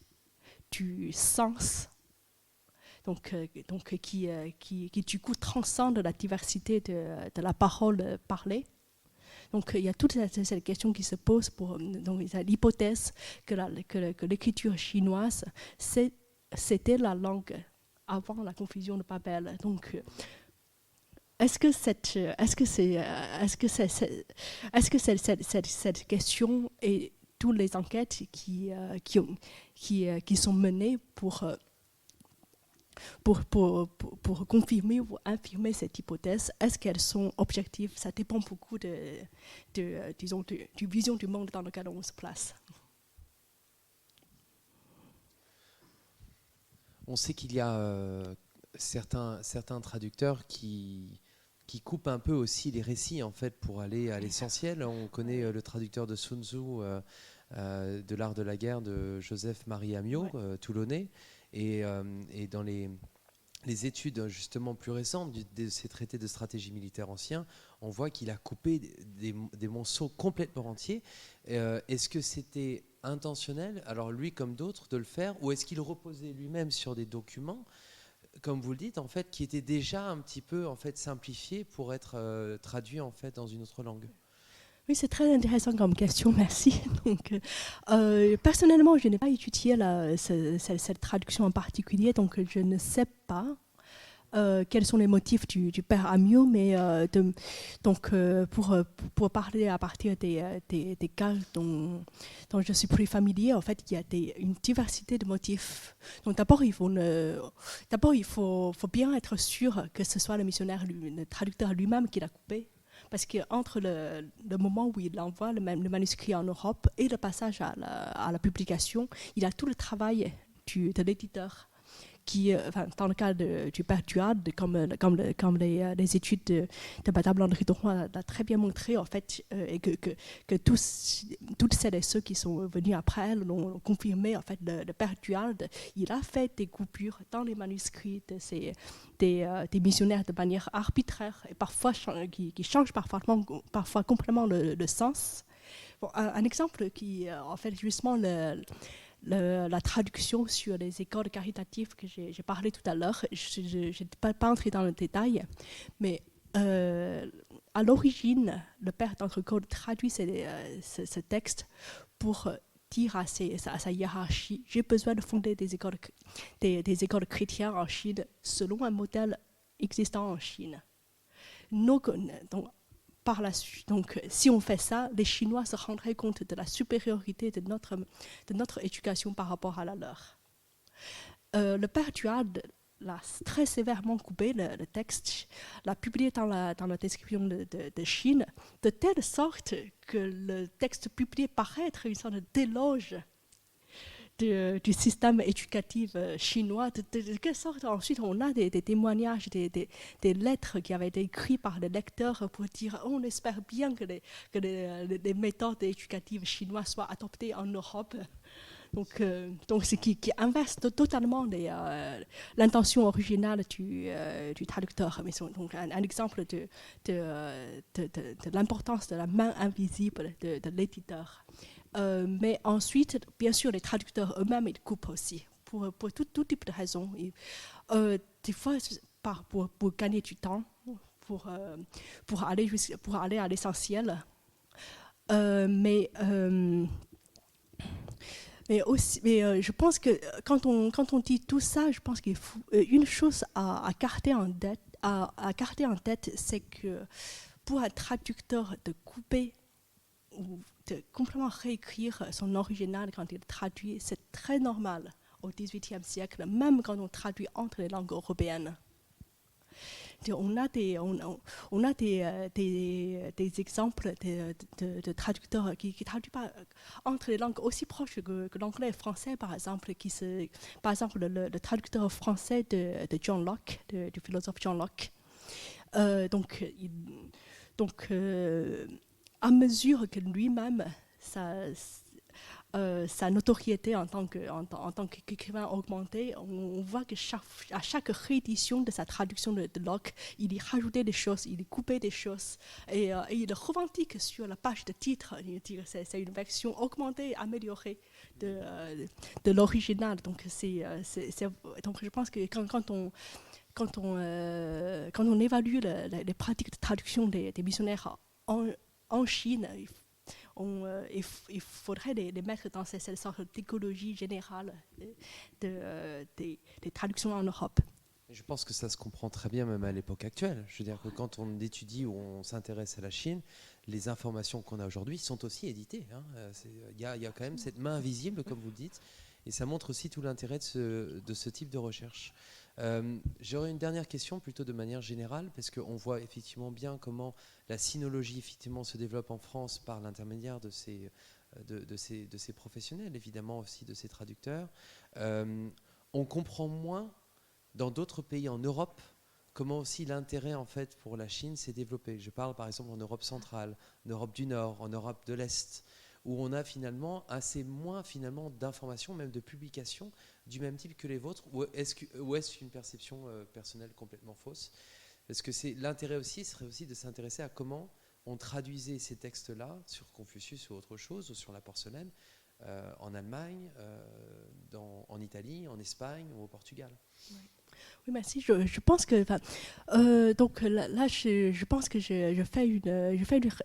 du sens qui du coup transcende la diversité de la parole parlée. Donc il y a toute cette question qui se pose donc il y a l'hypothèse que l'écriture chinoise c'était la langue avant la confusion de Babel. Donc est-ce que cette question et toutes les enquêtes qui sont menées pour confirmer ou infirmer cette hypothèse, est-ce qu'elles sont objectives? Ça dépend beaucoup disons, du vision du monde dans lequel on se place. On sait qu'il y a certains traducteurs qui coupent un peu aussi les récits en fait pour aller à l'essentiel. On connaît le traducteur de Sun Tzu, de l'art de la guerre de Joseph-Marie Amiot, toulonnais, et dans les études justement plus récentes de ces traités de stratégie militaire anciens, on voit qu'il a coupé des morceaux complètement entiers. Est-ce que c'était intentionnel, alors lui comme d'autres, de le faire, ou est-ce qu'il reposait lui-même sur des documents, comme vous le dites, en fait, qui étaient déjà un petit peu en fait simplifiés pour être traduits en fait dans une autre langue? Oui, c'est très intéressant comme question, merci. Donc, personnellement, je n'ai pas étudié cette traduction en particulier, donc je ne sais pas quels sont les motifs du père Amiot, mais pour parler à partir des cas dont je suis plus familier, en fait, il y a une diversité de motifs. Donc d'abord, il faut bien être sûr que ce soit le missionnaire, le traducteur lui-même qui l'a coupé. Parce qu'entre le moment où il envoie le manuscrit en Europe et le passage à la publication, il y a tout le travail de l'éditeur qui, dans le cas du père Duade, comme les études de Madame Landry-Drouin l'a très bien montré, en fait, et que toutes celles et ceux qui sont venus après elle l'ont confirmé, en fait, le père Duade, il a fait des coupures dans les manuscrits des missionnaires de manière arbitraire et parfois qui changent parfois complètement le sens. Bon, un exemple qui, en fait, justement, la traduction sur les écoles caritatives que j'ai parlé tout à l'heure, je n'ai pas entré dans le détail, mais à l'origine, le père d'Entrecôte traduit ce texte pour dire à sa hiérarchie: j'ai besoin de fonder des écoles chrétiennes en Chine selon un modèle existant en Chine. Par la suite, donc, si on fait ça, les Chinois se rendraient compte de la supériorité de notre éducation par rapport à la leur. Le père Duade l'a très sévèrement coupé, le texte, l'a publié dans la description de Chine, de telle sorte que le texte publié paraît être une sorte d'éloge du système éducatif chinois, de quelle sorte ensuite on a des témoignages, des lettres qui avaient été écrites par les lecteurs pour dire on espère bien que les méthodes éducatives chinoises soient adoptées en Europe. Donc ce qui inverse totalement l'intention originale du traducteur. Donc un exemple de l'importance de la main invisible de l'éditeur. Mais ensuite, bien sûr, les traducteurs eux-mêmes, ils coupent aussi, pour tout type de raisons. Des fois, pour gagner du temps, pour aller à l'essentiel. Mais je pense que quand on dit tout ça, je pense qu'il faut une chose à garder en tête, c'est que pour un traducteur de couper ou de complètement réécrire son original quand il traduit, c'est très normal au XVIIIe siècle, même quand on traduit entre les langues européennes. On a des exemples de traducteurs qui traduisent pas entre les langues aussi proches que l'anglais et le français, par exemple, le traducteur français de John Locke, du philosophe John Locke. À mesure que lui-même sa notoriété en tant qu'écrivain augmentait. On voit que à chaque réédition de sa traduction de Locke, il y rajoutait des choses, il y coupait des choses, et il revendique sur la page de titre. C'est une version augmentée, améliorée de l'original. Donc, donc je pense que quand on évalue les pratiques de traduction des missionnaires en Chine, il faudrait les mettre dans cette sorte d'écologie générale des traductions en Europe. Je pense que ça se comprend très bien même à l'époque actuelle. Je veux dire que quand on étudie ou on s'intéresse à la Chine, les informations qu'on a aujourd'hui sont aussi éditées. Il y a quand même cette main invisible, comme vous le dites, et ça montre aussi tout l'intérêt de ce type de recherche. J'aurais une dernière question plutôt de manière générale, parce qu'on voit effectivement bien comment la sinologie effectivement se développe en France par l'intermédiaire de ces professionnels, évidemment aussi de ces traducteurs. On comprend moins dans d'autres pays en Europe comment aussi l'intérêt en fait pour la Chine s'est développé. Je parle par exemple en Europe centrale, en Europe du Nord, en Europe de l'Est, où on a finalement assez moins finalement d'informations, même de publications du même type que les vôtres, ou est-ce une perception personnelle complètement fausse? Parce que l'intérêt aussi serait aussi de s'intéresser à comment on traduisait ces textes-là sur Confucius ou autre chose, ou sur la porcelaine, en Allemagne, en Italie, en Espagne ou au Portugal. Oui, merci. Je pense que donc là, je pense que je fais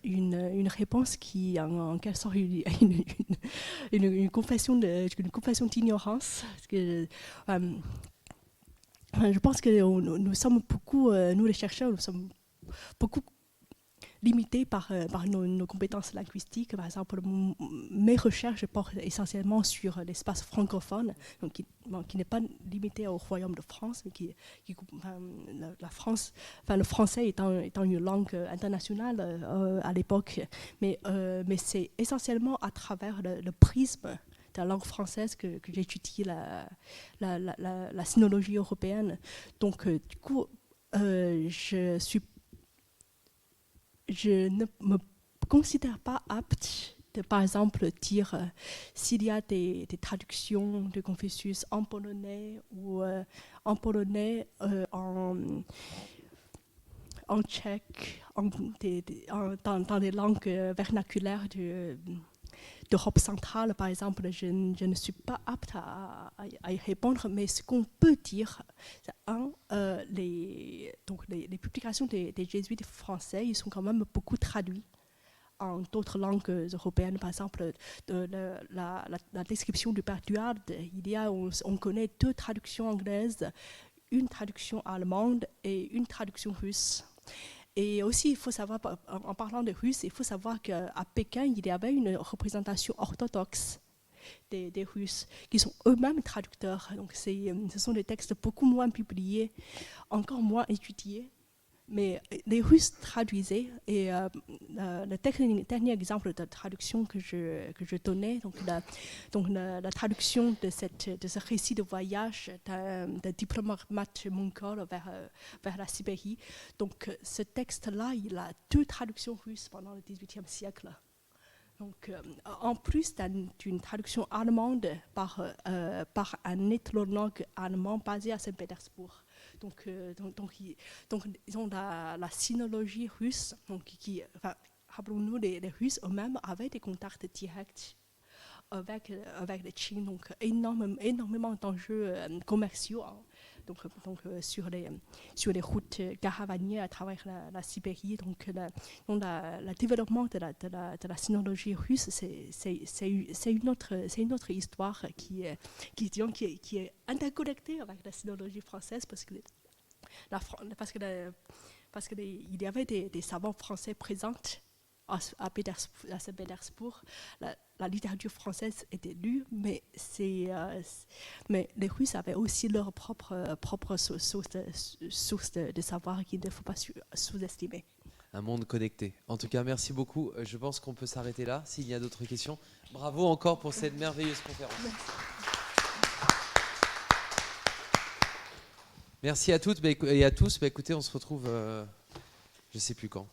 une réponse qui en quelque sorte une confession d'ignorance. Parce que je pense que nous sommes beaucoup, nous les chercheurs, nous sommes beaucoup limités par nos compétences linguistiques. Par exemple, mes recherches portent essentiellement sur l'espace francophone, donc qui n'est pas limité au Royaume de France, mais la France, le français étant une langue internationale à l'époque, mais c'est essentiellement à travers le prisme de la langue française que j'étudie la sinologie européenne. Donc, du coup, je ne me considère pas apte de, par exemple, dire s'il y a des traductions de Confucius en polonais ou en tchèque, dans des langues vernaculaires d'Europe centrale, par exemple. Je ne suis pas apte à y répondre, mais ce qu'on peut dire, c'est les publications des jésuites français, ils sont quand même beaucoup traduits en d'autres langues européennes. Par exemple, la description du Père Duard, on connaît 2 traductions anglaises, une traduction allemande et une traduction russe. Et aussi, il faut savoir, en parlant de Russes, il faut savoir qu'à Pékin, il y avait une représentation orthodoxe des Russes, qui sont eux-mêmes traducteurs. Donc, ce sont des textes beaucoup moins publiés, encore moins étudiés. Mais les Russes traduisaient, et le dernier exemple de traduction que je donnais, donc la traduction de ce récit de voyage d'un diplomate mongol vers la Sibérie. Donc ce texte-là, il a 2 traductions russes pendant le XVIIIe siècle. Donc, en plus d'une traduction allemande par un ethnologue allemand basé à Saint-Pétersbourg. Donc, ils ont la sinologie russe. Donc, rappelons-nous, les Russes eux-mêmes avaient des contacts directs avec la Chine. Donc, énormément d'enjeux commerciaux. Donc sur les routes caravanières à travers la Sibérie. Donc, le développement de la sinologie russe, c'est une autre histoire qui est interconnectée avec la sinologie française, parce que il y avait des savants français présents à Saint-Pétersbourg. La littérature française était lue, mais les Russes avaient aussi leur propre source de savoir qu'il ne faut pas sous-estimer. Un monde connecté. En tout cas, merci beaucoup. Je pense qu'on peut s'arrêter là. S'il y a d'autres questions, bravo encore pour cette merveilleuse conférence. Merci à toutes et à tous. Écoutez, on se retrouve, je ne sais plus quand.